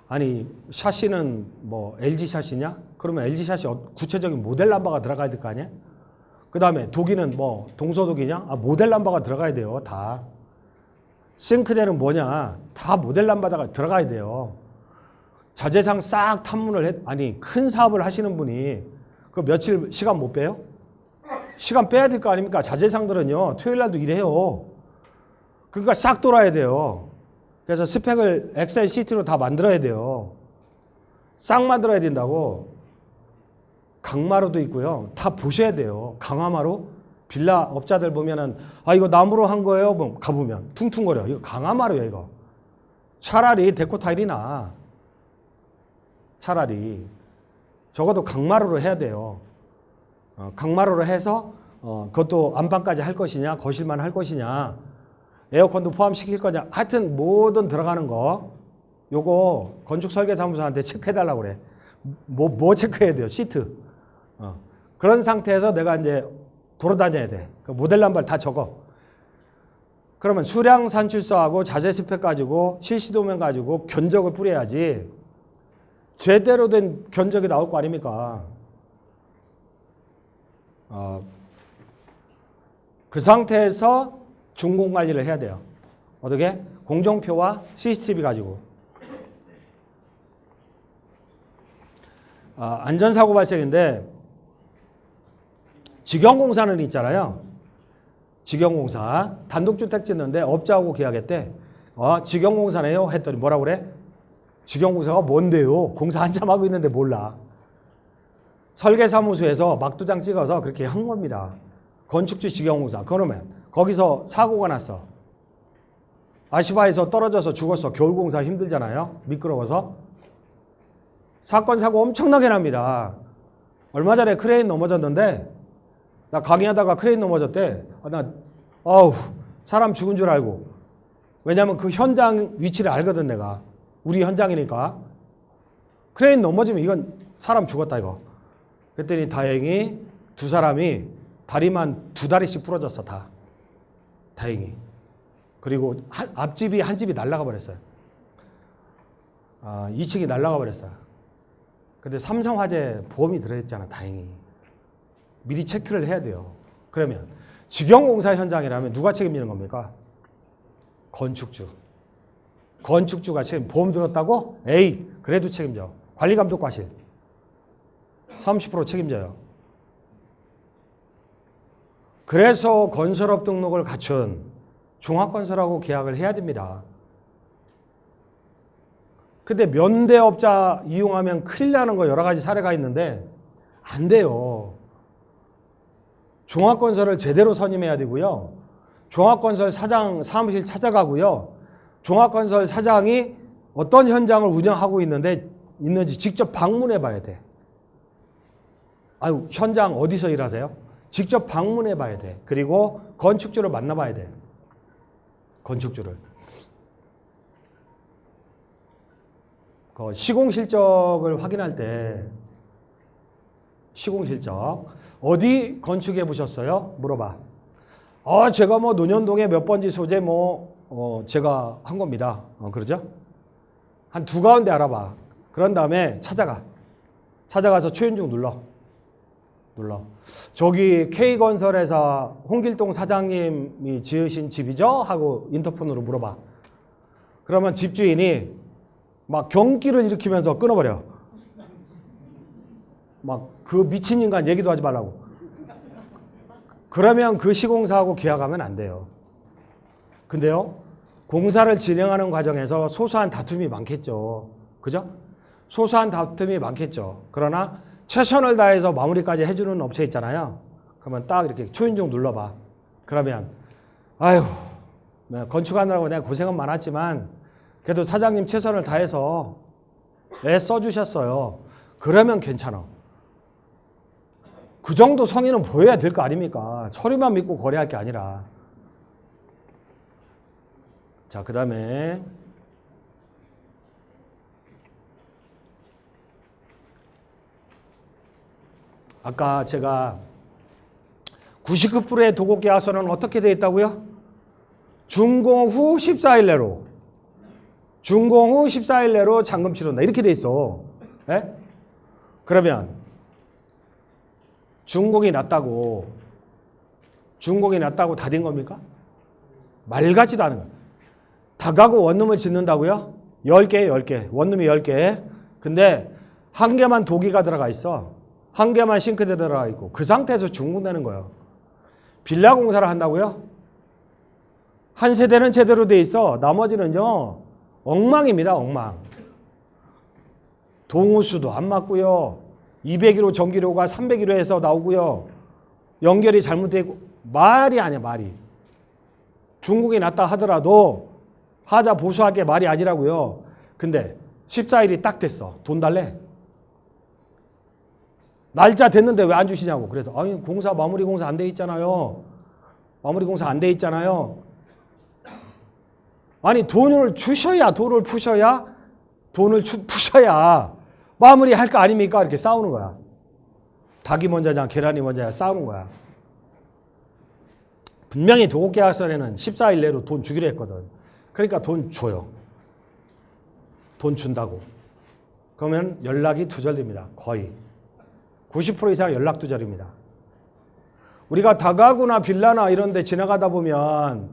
아니 샤시는 뭐 LG 샤시냐? 그러면 LG 샤시 구체적인 모델 넘버가 들어가야 될 거 아니야? 그 다음에 독일은 뭐 동서독이냐? 모델 넘버가 들어가야 돼요. 다. 싱크대는 뭐냐? 다 모델 넘버가 들어가야 돼요. 자재상 싹 탐문을 아니 큰 사업을 하시는 분이 그 며칠 시간 못 빼요? 시간 빼야 될 거 아닙니까? 자재상들은요 토요일 날도 일해요. 그러니까 싹 돌아야 돼요. 그래서 스펙을 엑셀 시트로 다 만들어야 돼요. 싹 만들어야 된다고. 강마루도 있고요. 다 보셔야 돼요. 강화마루 빌라 업자들 보면은 이거 나무로 한 거예요. 뭐 가보면 퉁퉁거려. 이거 강화마루야 이거. 차라리 데코 타일이나 차라리 적어도 강마루로 해야 돼요. 강마루로 해서 그것도 안방까지 할 것이냐 거실만 할 것이냐 에어컨도 포함시킬 거냐 하여튼 모든 들어가는 거 요거 건축설계사무소한테 체크해달라고 그래. 뭐 체크해야 돼요? 시트. 그런 상태에서 내가 이제 돌아다녀야 돼. 그 모델 넘버를 다 적어. 그러면 수량산출서하고 자재 스펙 가지고 실시도면 가지고 견적을 뿌려야지 제대로 된 견적이 나올 거 아닙니까? 그 상태에서 준공관리를 해야 돼요. 어떻게? 공정표와 CCTV 가지고. 안전사고 발생인데 직영공사는 있잖아요. 직영공사. 단독주택 짓는데 업자하고 계약했대. 직영공사네요. 했더니 뭐라고 그래? 직영공사가 뭔데요? 공사 한참 하고 있는데 몰라. 설계사무소에서 막도장 찍어서 그렇게 한 겁니다. 건축주 직영공사. 그러면 거기서 사고가 났어. 아시바에서 떨어져서 죽었어. 겨울공사 힘들잖아요. 미끄러워서. 사건 사고 엄청나게 납니다. 얼마 전에 크레인 넘어졌는데 나 강의하다가 크레인 넘어졌대. 사람 죽은 줄 알고. 왜냐면 그 현장 위치를 알거든 내가. 우리 현장이니까. 크레인 넘어지면 이건 사람 죽었다 이거. 그랬더니 다행히 두 사람이 다리만 2다리씩 부러졌어 다. 다행히. 그리고 앞집이 한 집이 날아가 버렸어요. 2층이 날아가 버렸어요. 근데 삼성화재 보험이 들어있잖아 다행히. 미리 체크를 해야 돼요. 그러면 직영공사 현장이라면 누가 책임지는 겁니까? 건축주. 건축주가 보험 들었다고? 에이 그래도 책임져. 관리감독과실 30% 책임져요. 그래서 건설업 등록을 갖춘 종합건설하고 계약을 해야 됩니다. 근데 면대업자 이용하면 큰일 나는 거 여러 가지 사례가 있는데 안 돼요. 종합건설을 제대로 선임해야 되고요. 종합건설 사장 사무실 찾아가고요. 종합건설 사장이 어떤 현장을 운영하고 있는지 직접 방문해 봐야 돼. 현장 어디서 일하세요? 직접 방문해 봐야 돼. 그리고 건축주를 만나봐야 돼. 건축주를. 그 시공실적을 확인할 때 시공실적 어디 건축해 보셨어요? 물어봐. 제가 뭐 논현동에 몇 번지 소재 제가 한 겁니다. 그러죠? 한 두 가운데 알아봐. 그런 다음에 찾아가서 최윤중 눌러. 저기 K건설회사 홍길동 사장님이 지으신 집이죠? 하고 인터폰으로 물어봐. 그러면 집주인이 막 경기를 일으키면서 끊어버려. 막 그 미친 인간 얘기도 하지 말라고. 그러면 그 시공사하고 계약하면 안 돼요. 근데요, 공사를 진행하는 과정에서 소소한 다툼이 많겠죠. 그죠? 소소한 다툼이 많겠죠. 그러나 최선을 다해서 마무리까지 해주는 업체 있잖아요. 그러면 딱 이렇게 초인종 눌러봐. 그러면 아유, 건축하느라고 내가 고생은 많았지만 그래도 사장님 최선을 다해서 애 써주셨어요. 그러면 괜찮아. 그 정도 성의는 보여야 될 거 아닙니까? 서류만 믿고 거래할 게 아니라. 자, 그 다음에 아까 제가 99%의 도곡계약서는 어떻게 되어 있다고요? 준공 후 14일 내로. 준공 후 14일 내로 잔금 치른다. 이렇게 돼 있어. 네? 그러면 준공이 났다고 다 된 겁니까? 말 같지도 않은 거예요. 다가구 원룸을 짓는다고요? 10개, 10개. 원룸이 10개. 근데 한 개만 도기가 들어가 있어. 한 개만 싱크대 들어가 있고. 그 상태에서 준공되는 거예요. 빌라 공사를 한다고요? 한 세대는 제대로 돼 있어. 나머지는요, 엉망입니다, 엉망. 동호수도 안 맞고요. 201호 전기료가 301호에서 나오고요. 연결이 잘못되고, 말이 아니야, 말이. 중국이 났다 하더라도 하자 보수할 게 말이 아니라고요. 근데 14일이 딱 됐어. 돈 달래. 날짜 됐는데 왜 안 주시냐고. 그래서 아니 마무리 공사 안 돼 있잖아요. 마무리 공사 안 돼 있잖아요. 아니 돈을 주셔야 마무리 할 거 아닙니까? 이렇게 싸우는 거야. 닭이 먼저냐 계란이 먼저냐 싸우는 거야. 분명히 도곡계약서에는 14일 내로 돈 주기로 했거든. 그러니까 돈 줘요. 돈 준다고. 그러면 연락이 두절됩니다. 거의. 90% 이상 연락 두절입니다. 우리가 다가구나 빌라나 이런 데 지나가다 보면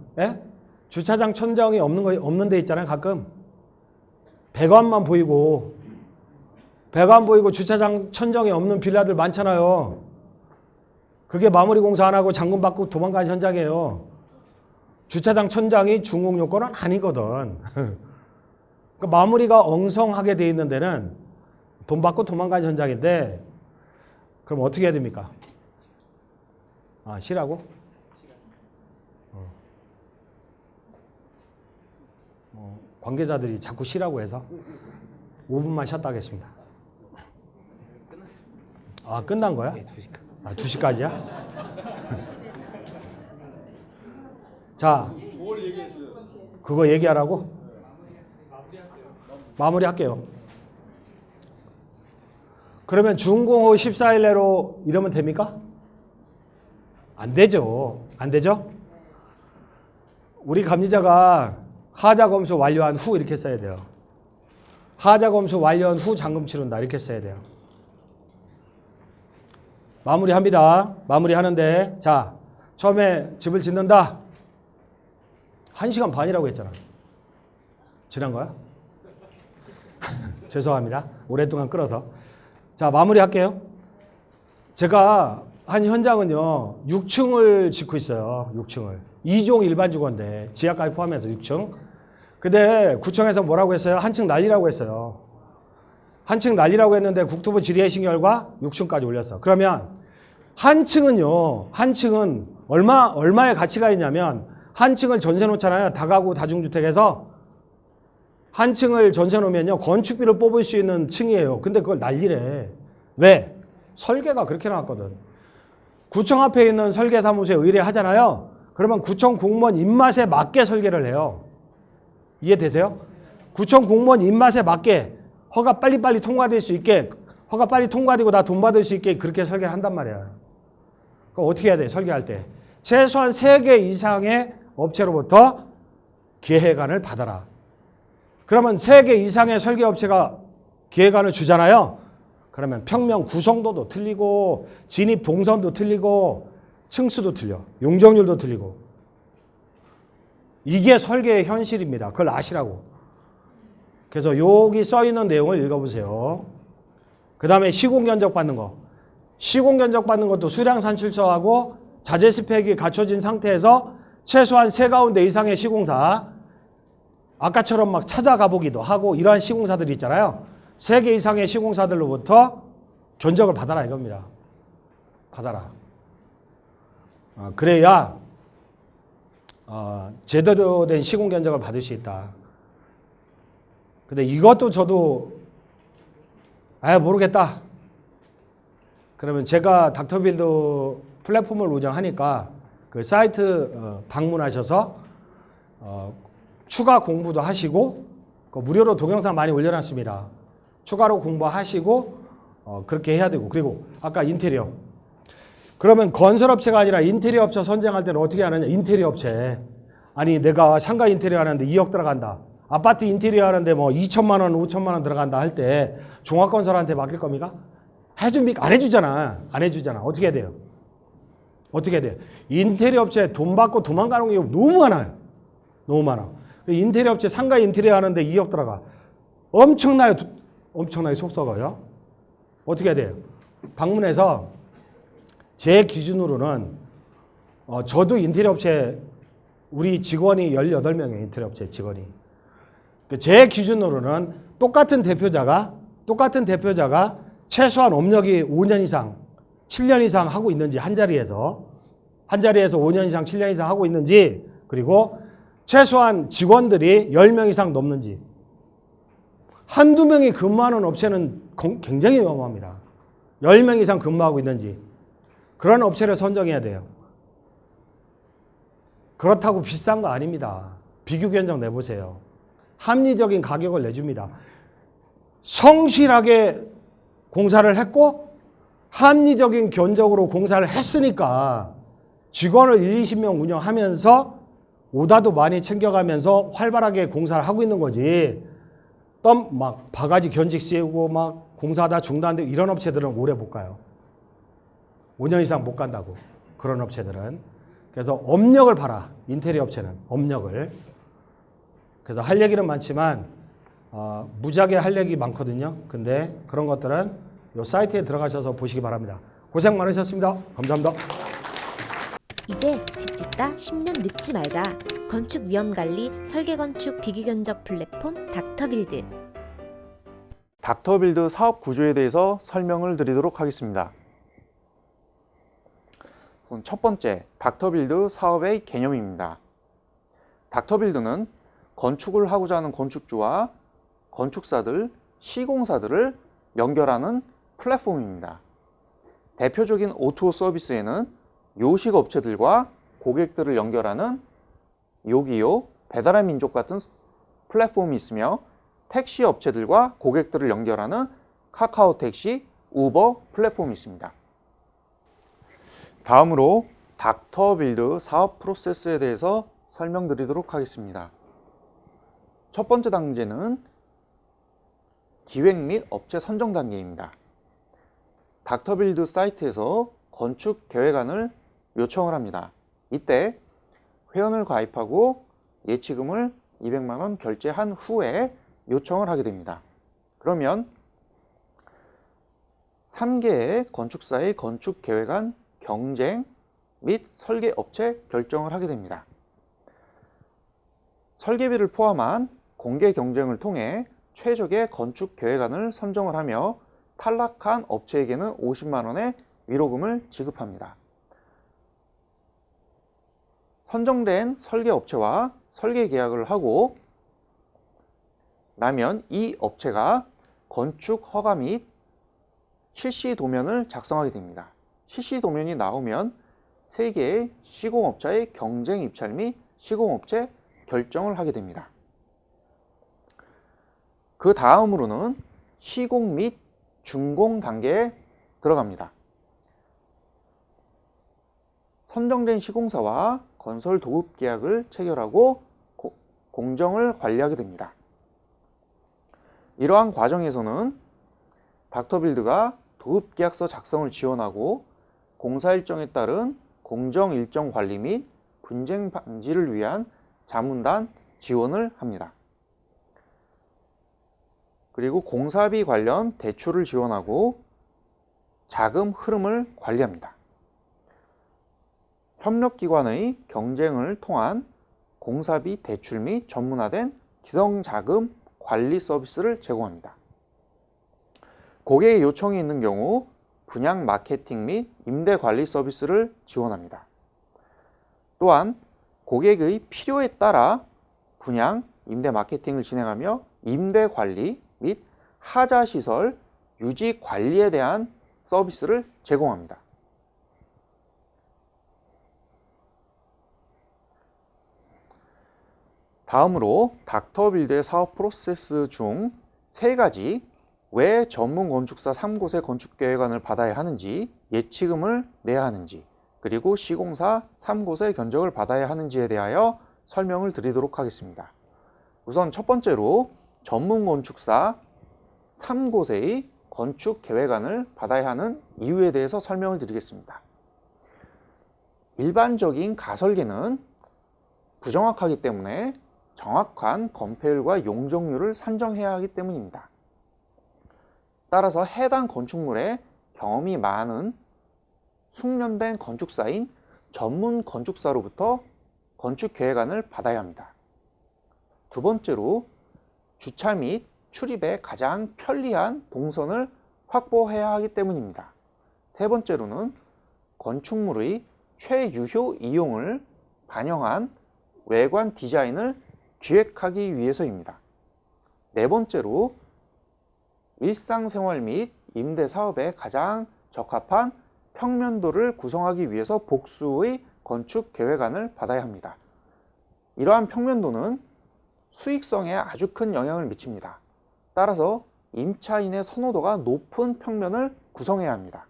주차장 천정이 없는 데 있잖아요. 가끔. 배관만 보이고 주차장 천정이 없는 빌라들 많잖아요. 그게 마무리 공사 안 하고 잔금 받고 도망간 현장이에요. 주차장 천장이 준공 요건은 아니거든. 그러니까 마무리가 엉성하게 돼 있는 데는 돈 받고 도망간 현장인데 그럼 어떻게 해야 됩니까? 아, 쉬라고? 관계자들이 자꾸 쉬라고 해서 5분만 쉬었다 하겠습니다. 아, 끝난 거야? 네, 2시까지. 아, 2시까지야? 자, 그거 얘기하라고? 마무리할게요. 그러면 준공 후 14일 내로 이러면 됩니까? 안 되죠. 안 되죠? 우리 감리자가 하자 검수 완료한 후 이렇게 써야 돼요. 하자 검수 완료한 후 잔금 치른다 이렇게 써야 돼요. 마무리합니다. 마무리하는데 자, 처음에 집을 짓는다. 1시간 반이라고 했잖아. 지난 거야? 죄송합니다. 오랫동안 끌어서. 자, 마무리할게요. 제가 한 현장은요 6층을 짓고 있어요. 6층을 2종 일반 주거인데 지하까지 포함해서 6층. 근데 구청에서 뭐라고 했어요? 한 층 날리라고 했어요. 한 층 날리라고 했는데 국토부 질의해신 결과 6층까지 올렸어. 그러면 한 층은 얼마의 가치가 있냐면 한 층을 전세 놓잖아요. 다가구 다중주택에서 한 층을 전세 놓으면요 건축비를 뽑을 수 있는 층이에요. 근데 그걸 날리래. 왜? 설계가 그렇게 나왔거든. 구청 앞에 있는 설계사무소에 의뢰하잖아요. 그러면 구청 공무원 입맛에 맞게 설계를 해요. 이해되세요? 구청 공무원 입맛에 맞게 허가 빨리빨리 통과될 수 있게, 허가 빨리 통과되고 나 돈 받을 수 있게 그렇게 설계를 한단 말이야. 그럼 어떻게 해야 돼? 설계할 때 최소한 3개 이상의 업체로부터 계획안을 받아라. 그러면 3개 이상의 설계업체가 계획안을 주잖아요. 그러면 평면 구성도도 틀리고 진입 동선도 틀리고 층수도 틀려. 용적률도 틀리고. 이게 설계의 현실입니다. 그걸 아시라고. 그래서 여기 써 있는 내용을 읽어보세요. 그 다음에 시공 견적 받는 거. 시공 견적 받는 것도 수량 산출서하고 자재 스펙이 갖춰진 상태에서 최소한 3가운데 이상의 시공사, 아까처럼 막 찾아가 보기도 하고 이러한 시공사들이 있잖아요. 3개 이상의 시공사들로부터 견적을 받아라 이겁니다. 받아라. 그래야 제대로 된 시공 견적을 받을 수 있다. 근데 이것도 저도 모르겠다. 그러면 제가 닥터빌드 플랫폼을 운영하니까 그 사이트 방문하셔서 추가 공부도 하시고 무료로 동영상 많이 올려놨습니다. 추가로 공부하시고 그렇게 해야 되고, 그리고 아까 인테리어. 그러면 건설업체가 아니라 인테리어 업체 선정할 때는 어떻게 하느냐. 인테리어 업체. 아니 내가 상가 인테리어 하는데 2억 들어간다. 아파트 인테리어 하는데 뭐 2천만 원, 5천만 원 들어간다 할 때 종합건설한테 맡길 겁니까? 해줍니까? 안 해주잖아. 안 해주잖아. 어떻게 해야 돼요? 어떻게 해야 돼요? 인테리어 업체 돈 받고 도망가는 경우 너무 많아요. 너무 많아. 인테리어 업체 상가 인테리어 하는데 2억 들어가. 엄청나게 속 썩어요. 어떻게 해야 돼요? 방문해서 제 기준으로는 저도 인테리어 업체 우리 직원이 18명이에요. 인테리어 업체 직원이. 제 기준으로는 똑같은 대표자가 최소한 업력이 5년 이상, 7년 이상 하고 있는지 한 자리에서 5년 이상, 7년 이상 하고 있는지, 그리고 최소한 직원들이 10명 이상 넘는지. 한두 명이 근무하는 업체는 굉장히 위험합니다. 10명 이상 근무하고 있는지. 그런 업체를 선정해야 돼요. 그렇다고 비싼 거 아닙니다. 비교 견적 내보세요. 합리적인 가격을 내줍니다. 성실하게 공사를 했고 합리적인 견적으로 공사를 했으니까 직원을 20명 운영하면서 오다도 많이 챙겨가면서 활발하게 공사를 하고 있는 거지. 막 바가지 견직 씌우고 막 공사하다 중단되고 이런 업체들은 오래 못 가요. 5년 이상 못 간다고. 그런 업체들은. 그래서 업력을 봐라. 인테리어 업체는 업력을. 그래서 할 얘기는 많지만 무지하게 할 얘기 많거든요. 근데 그런 것들은 이 사이트에 들어가셔서 보시기 바랍니다. 고생 많으셨습니다. 감사합니다. 이제 집 짓다 10년 늙지 말자. 건축 위험관리 설계건축 비교견적 플랫폼 닥터빌드. 닥터빌드 사업 구조에 대해서 설명을 드리도록 하겠습니다. 첫 번째, 닥터빌드 사업의 개념입니다. 닥터빌드는 건축을 하고자 하는 건축주와 건축사들, 시공사들을 연결하는 플랫폼입니다. 대표적인 O2O 서비스에는 요식 업체들과 고객들을 연결하는 요기요, 배달의 민족 같은 플랫폼이 있으며 택시 업체들과 고객들을 연결하는 카카오 택시, 우버 플랫폼이 있습니다. 다음으로 닥터빌드 사업 프로세스에 대해서 설명드리도록 하겠습니다. 첫 번째 단계는 기획 및 업체 선정 단계입니다. 닥터빌드 사이트에서 건축 계획안을 요청을 합니다. 이때 회원을 가입하고 예치금을 200만 원 결제한 후에 요청을 하게 됩니다. 그러면 3개의 건축사의 건축 계획안 경쟁 및 설계 업체 결정을 하게 됩니다. 설계비를 포함한 공개 경쟁을 통해 최적의 건축 계획안을 선정을 하며 탈락한 업체에게는 50만 원의 위로금을 지급합니다. 선정된 설계 업체와 설계 계약을 하고 나면 이 업체가 건축 허가 및 실시 도면을 작성하게 됩니다. 실시 도면이 나오면 3개의 시공업자의 경쟁 입찰 및 시공업체 결정을 하게 됩니다. 그 다음으로는 시공 및 준공 단계에 들어갑니다. 선정된 시공사와 건설 도급 계약을 체결하고 공정을 관리하게 됩니다. 이러한 과정에서는 닥터빌드가 도급 계약서 작성을 지원하고 공사 일정에 따른 공정 일정 관리 및 분쟁 방지를 위한 자문단 지원을 합니다. 그리고 공사비 관련 대출을 지원하고 자금 흐름을 관리합니다. 협력기관의 경쟁을 통한 공사비 대출 및 전문화된 기성자금 관리 서비스를 제공합니다. 고객의 요청이 있는 경우 분양 마케팅 및 임대 관리 서비스를 지원합니다. 또한 고객의 필요에 따라 분양, 임대 마케팅을 진행하며 임대 관리 및 하자 시설 유지 관리에 대한 서비스를 제공합니다. 다음으로 닥터빌드의 사업 프로세스 중 3가지 왜 전문 건축사 3곳의 건축계획안을 받아야 하는지, 예치금을 내야 하는지, 그리고 시공사 3곳의 견적을 받아야 하는지에 대하여 설명을 드리도록 하겠습니다. 우선 첫 번째로 전문 건축사 3곳의 건축계획안을 받아야 하는 이유에 대해서 설명을 드리겠습니다. 일반적인 가설계는 부정확하기 때문에 정확한 건폐율과 용적률을 산정해야 하기 때문입니다. 따라서 해당 건축물에 경험이 많은 숙련된 건축사인 전문 건축사로부터 건축계획안을 받아야 합니다. 두 번째로 주차 및 출입에 가장 편리한 동선을 확보해야 하기 때문입니다. 세 번째로는 건축물의 최유효 이용을 반영한 외관 디자인을 기획하기 위해서입니다. 네 번째로 일상생활 및 임대사업에 가장 적합한 평면도를 구성하기 위해서 복수의 건축계획안을 받아야 합니다. 이러한 평면도는 수익성에 아주 큰 영향을 미칩니다. 따라서 임차인의 선호도가 높은 평면을 구성해야 합니다.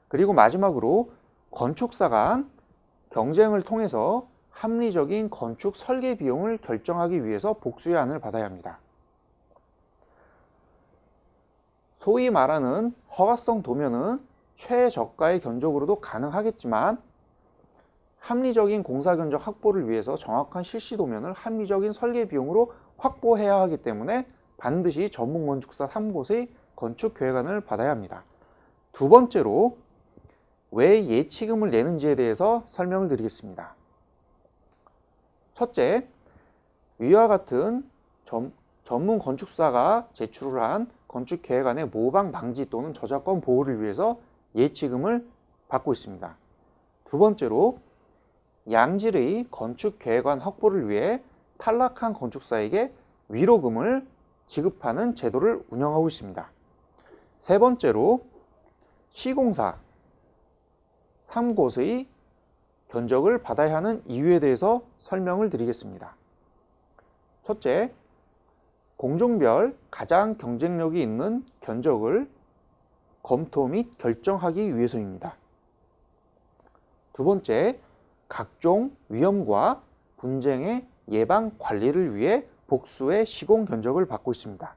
그리고 마지막으로 건축사 간 경쟁을 통해서 합리적인 건축 설계 비용을 결정하기 위해서 복수의 안을 받아야 합니다. 소위 말하는 허가성 도면은 최저가의 견적으로도 가능하겠지만 합리적인 공사 견적 확보를 위해서 정확한 실시 도면을 합리적인 설계 비용으로 확보해야 하기 때문에 반드시 전문 건축사 3곳의 건축 계획안을 받아야 합니다. 두 번째로 왜 예치금을 내는지에 대해서 설명을 드리겠습니다. 첫째, 위와 같은 전문 건축사가 제출을 한 건축 계획안의 모방 방지 또는 저작권 보호를 위해서 예치금을 받고 있습니다. 두 번째로 양질의 건축 계획안 확보를 위해 탈락한 건축사에게 위로금을 지급하는 제도를 운영하고 있습니다. 세 번째로 시공사 3곳의 견적을 받아야 하는 이유에 대해서 설명을 드리겠습니다. 첫째, 공종별 가장 경쟁력이 있는 견적을 검토 및 결정하기 위해서입니다. 두 번째, 각종 위험과 분쟁의 예방 관리를 위해 복수의 시공 견적을 받고 있습니다.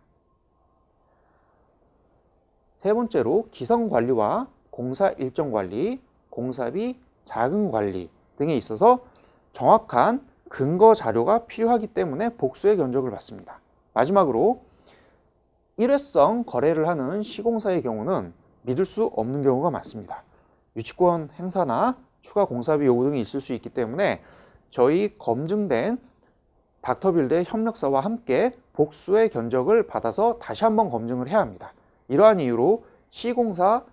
세 번째로 기성 관리와 공사 일정 관리, 공사비 자금 관리 등에 있어서 정확한 근거 자료가 필요하기 때문에 복수의 견적을 받습니다. 마지막으로 일회성 거래를 하는 시공사의 경우는 믿을 수 없는 경우가 많습니다. 유치권 행사나 추가 공사비 요구 등이 있을 수 있기 때문에 저희 검증된 닥터빌드의 협력사와 함께 복수의 견적을 받아서 다시 한번 검증을 해야 합니다. 이러한 이유로 시공사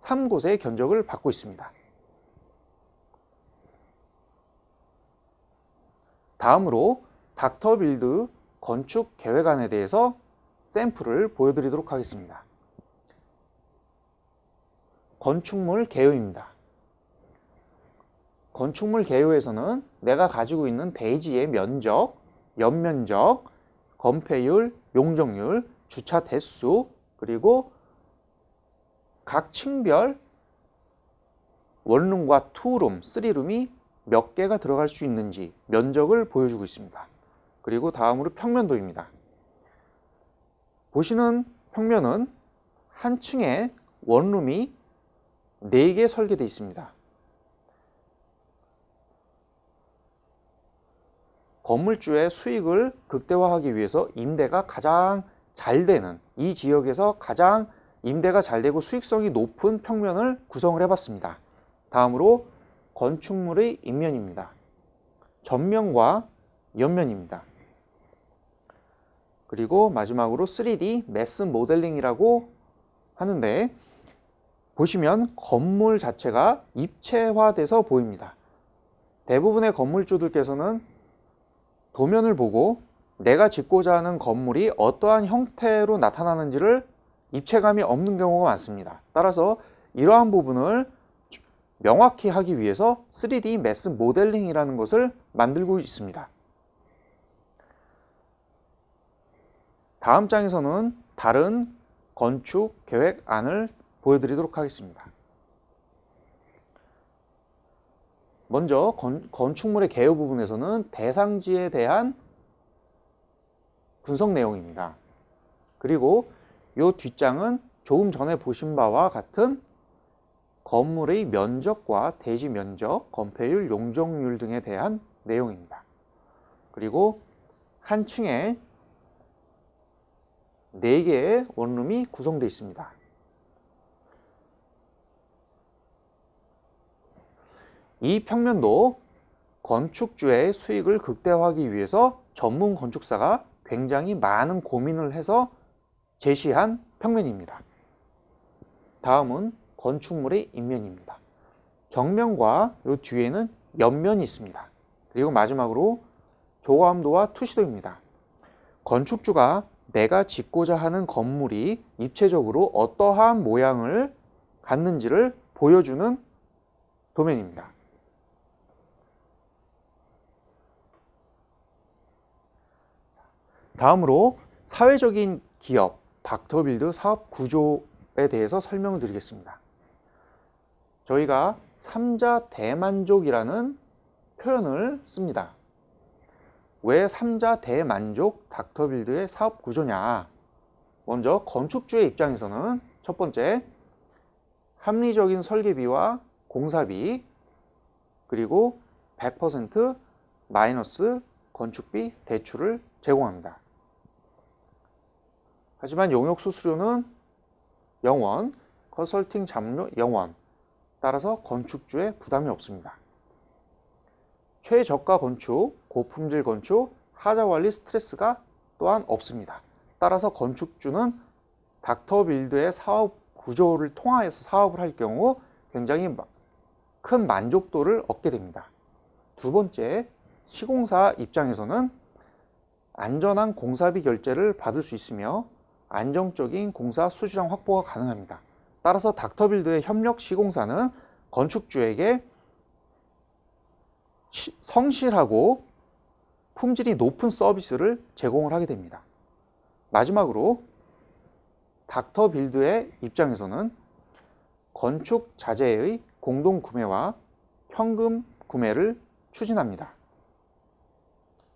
3곳의 견적을 받고 있습니다. 다음으로 닥터빌드 건축 계획안에 대해서 샘플을 보여드리도록 하겠습니다. 건축물 개요입니다. 건축물 개요에서는 내가 가지고 있는 대지의 면적, 연면적, 건폐율, 용적률, 주차 대수, 그리고 각 층별 원룸과 투룸, 쓰리룸이 몇 개가 들어갈 수 있는지 면적을 보여주고 있습니다. 그리고 다음으로 평면도입니다. 보시는 평면은 한 층에 원룸이 4개 설계되어 있습니다. 건물주의 수익을 극대화하기 위해서 임대가 가장 잘 되는, 이 지역에서 가장 임대가 잘 되고 수익성이 높은 평면을 구성을 해봤습니다. 다음으로 건축물의 인면입니다. 전면과 옆면입니다. 그리고 마지막으로 3D 매스 모델링이라고 하는데, 보시면 건물 자체가 입체화돼서 보입니다. 대부분의 건물주들께서는 도면을 보고 내가 짓고자 하는 건물이 어떠한 형태로 나타나는지를 입체감이 없는 경우가 많습니다. 따라서 이러한 부분을 명확히 하기 위해서 3D 매스 모델링이라는 것을 만들고 있습니다. 다음 장에서는 다른 건축 계획안을 보여드리도록 하겠습니다. 먼저 건축물의 개요 부분에서는 대상지에 대한 분석 내용입니다. 그리고 이 뒷장은 조금 전에 보신 바와 같은 건물의 면적과 대지 면적, 건폐율, 용적률 등에 대한 내용입니다. 그리고 한 층에 4개의 원룸이 구성되어 있습니다. 이 평면도 건축주의 수익을 극대화하기 위해서 전문 건축사가 굉장히 많은 고민을 해서 제시한 평면입니다. 다음은 건축물의 인면입니다. 정면과 이 뒤에는 옆면이 있습니다. 그리고 마지막으로 조감도와 투시도입니다. 건축주가 내가 짓고자 하는 건물이 입체적으로 어떠한 모양을 갖는지를 보여주는 도면입니다. 다음으로 사회적인 기업 닥터빌드 사업 구조에 대해서 설명을 드리겠습니다. 저희가 3자 대만족이라는 표현을 씁니다. 왜 3자 대만족 닥터빌드의 사업 구조냐? 먼저 건축주의 입장에서는 첫 번째, 합리적인 설계비와 공사비, 그리고 100% 마이너스 건축비 대출을 제공합니다. 하지만 용역 수수료는 0원, 컨설팅 잡료 0원, 따라서 건축주에 부담이 없습니다. 최저가 건축, 고품질 건축, 하자 관리 스트레스가 또한 없습니다. 따라서 건축주는 닥터빌드의 사업 구조를 통하여서 사업을 할 경우 굉장히 큰 만족도를 얻게 됩니다. 두 번째, 시공사 입장에서는 안전한 공사비 결제를 받을 수 있으며 안정적인 공사 수주량 확보가 가능합니다. 따라서 닥터빌드의 협력 시공사는 건축주에게 성실하고 품질이 높은 서비스를 제공을 하게 됩니다. 마지막으로 닥터빌드의 입장에서는 건축 자재의 공동 구매와 현금 구매를 추진합니다.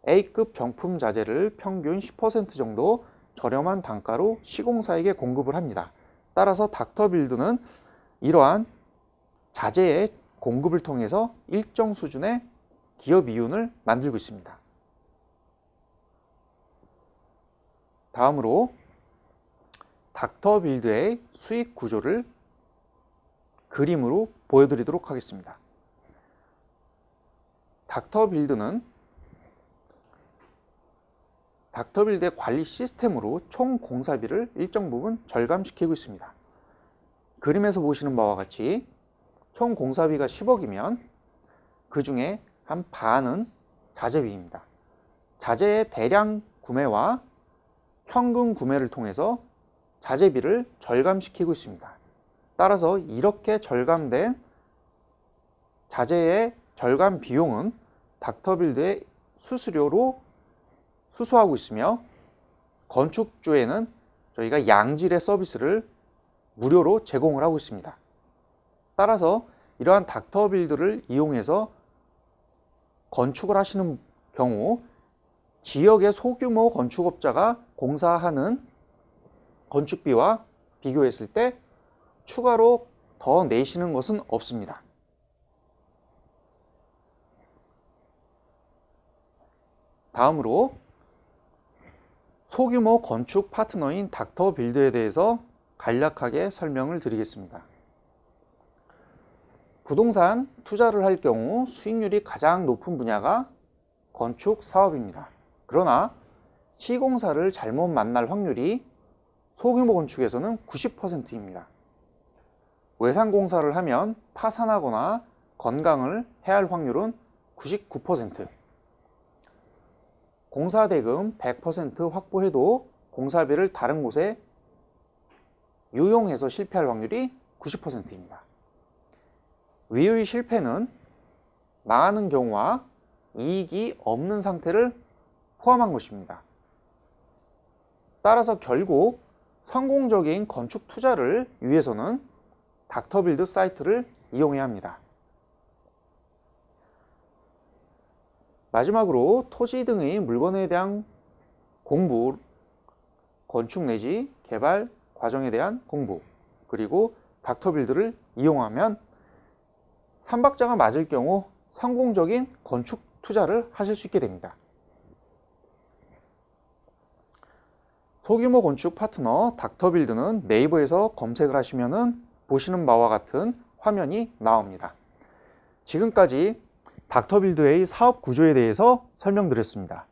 A급 정품 자재를 평균 10% 정도 저렴한 단가로 시공사에게 공급을 합니다. 따라서 닥터빌드는 이러한 자재의 공급을 통해서 일정 수준의 기업 이윤을 만들고 있습니다. 다음으로 닥터빌드의 수익 구조를 그림으로 보여드리도록 하겠습니다. 닥터빌드의 관리 시스템으로 총 공사비를 일정 부분 절감시키고 있습니다. 그림에서 보시는 바와 같이 총 공사비가 10억이면 그 중에 한 반은 자재비입니다. 자재의 대량 구매와 현금 구매를 통해서 자재비를 절감시키고 있습니다. 따라서 이렇게 절감된 자재의 절감 비용은 닥터빌드의 수수료로 수수하고 있으며 건축주에는 저희가 양질의 서비스를 무료로 제공을 하고 있습니다. 따라서 이러한 닥터빌드를 이용해서 건축을 하시는 경우 지역의 소규모 건축업자가 공사하는 건축비와 비교했을 때 추가로 더 내시는 것은 없습니다. 다음으로 소규모 건축 파트너인 닥터빌드에 대해서 간략하게 설명을 드리겠습니다. 부동산 투자를 할 경우 수익률이 가장 높은 분야가 건축 사업입니다. 그러나 시공사를 잘못 만날 확률이 소규모 건축에서는 90%입니다. 외상공사를 하면 파산하거나 건강을 해야 할 확률은 99%. 공사대금 100% 확보해도 공사비를 다른 곳에 유용해서 실패할 확률이 90%입니다. 위의 실패는 망하는 경우와 이익이 없는 상태를 포함한 것입니다. 따라서 결국 성공적인 건축 투자를 위해서는 닥터빌드 사이트를 이용해야 합니다. 마지막으로 토지 등의 물건에 대한 공부, 건축 내지 개발 과정에 대한 공부, 그리고 닥터빌드를 이용하면 삼박자가 맞을 경우 성공적인 건축 투자를 하실 수 있게 됩니다. 소규모 건축 파트너 닥터빌드는 네이버에서 검색을 하시면 보시는 바와 같은 화면이 나옵니다. 지금까지 닥터빌드의 사업 구조에 대해서 설명드렸습니다.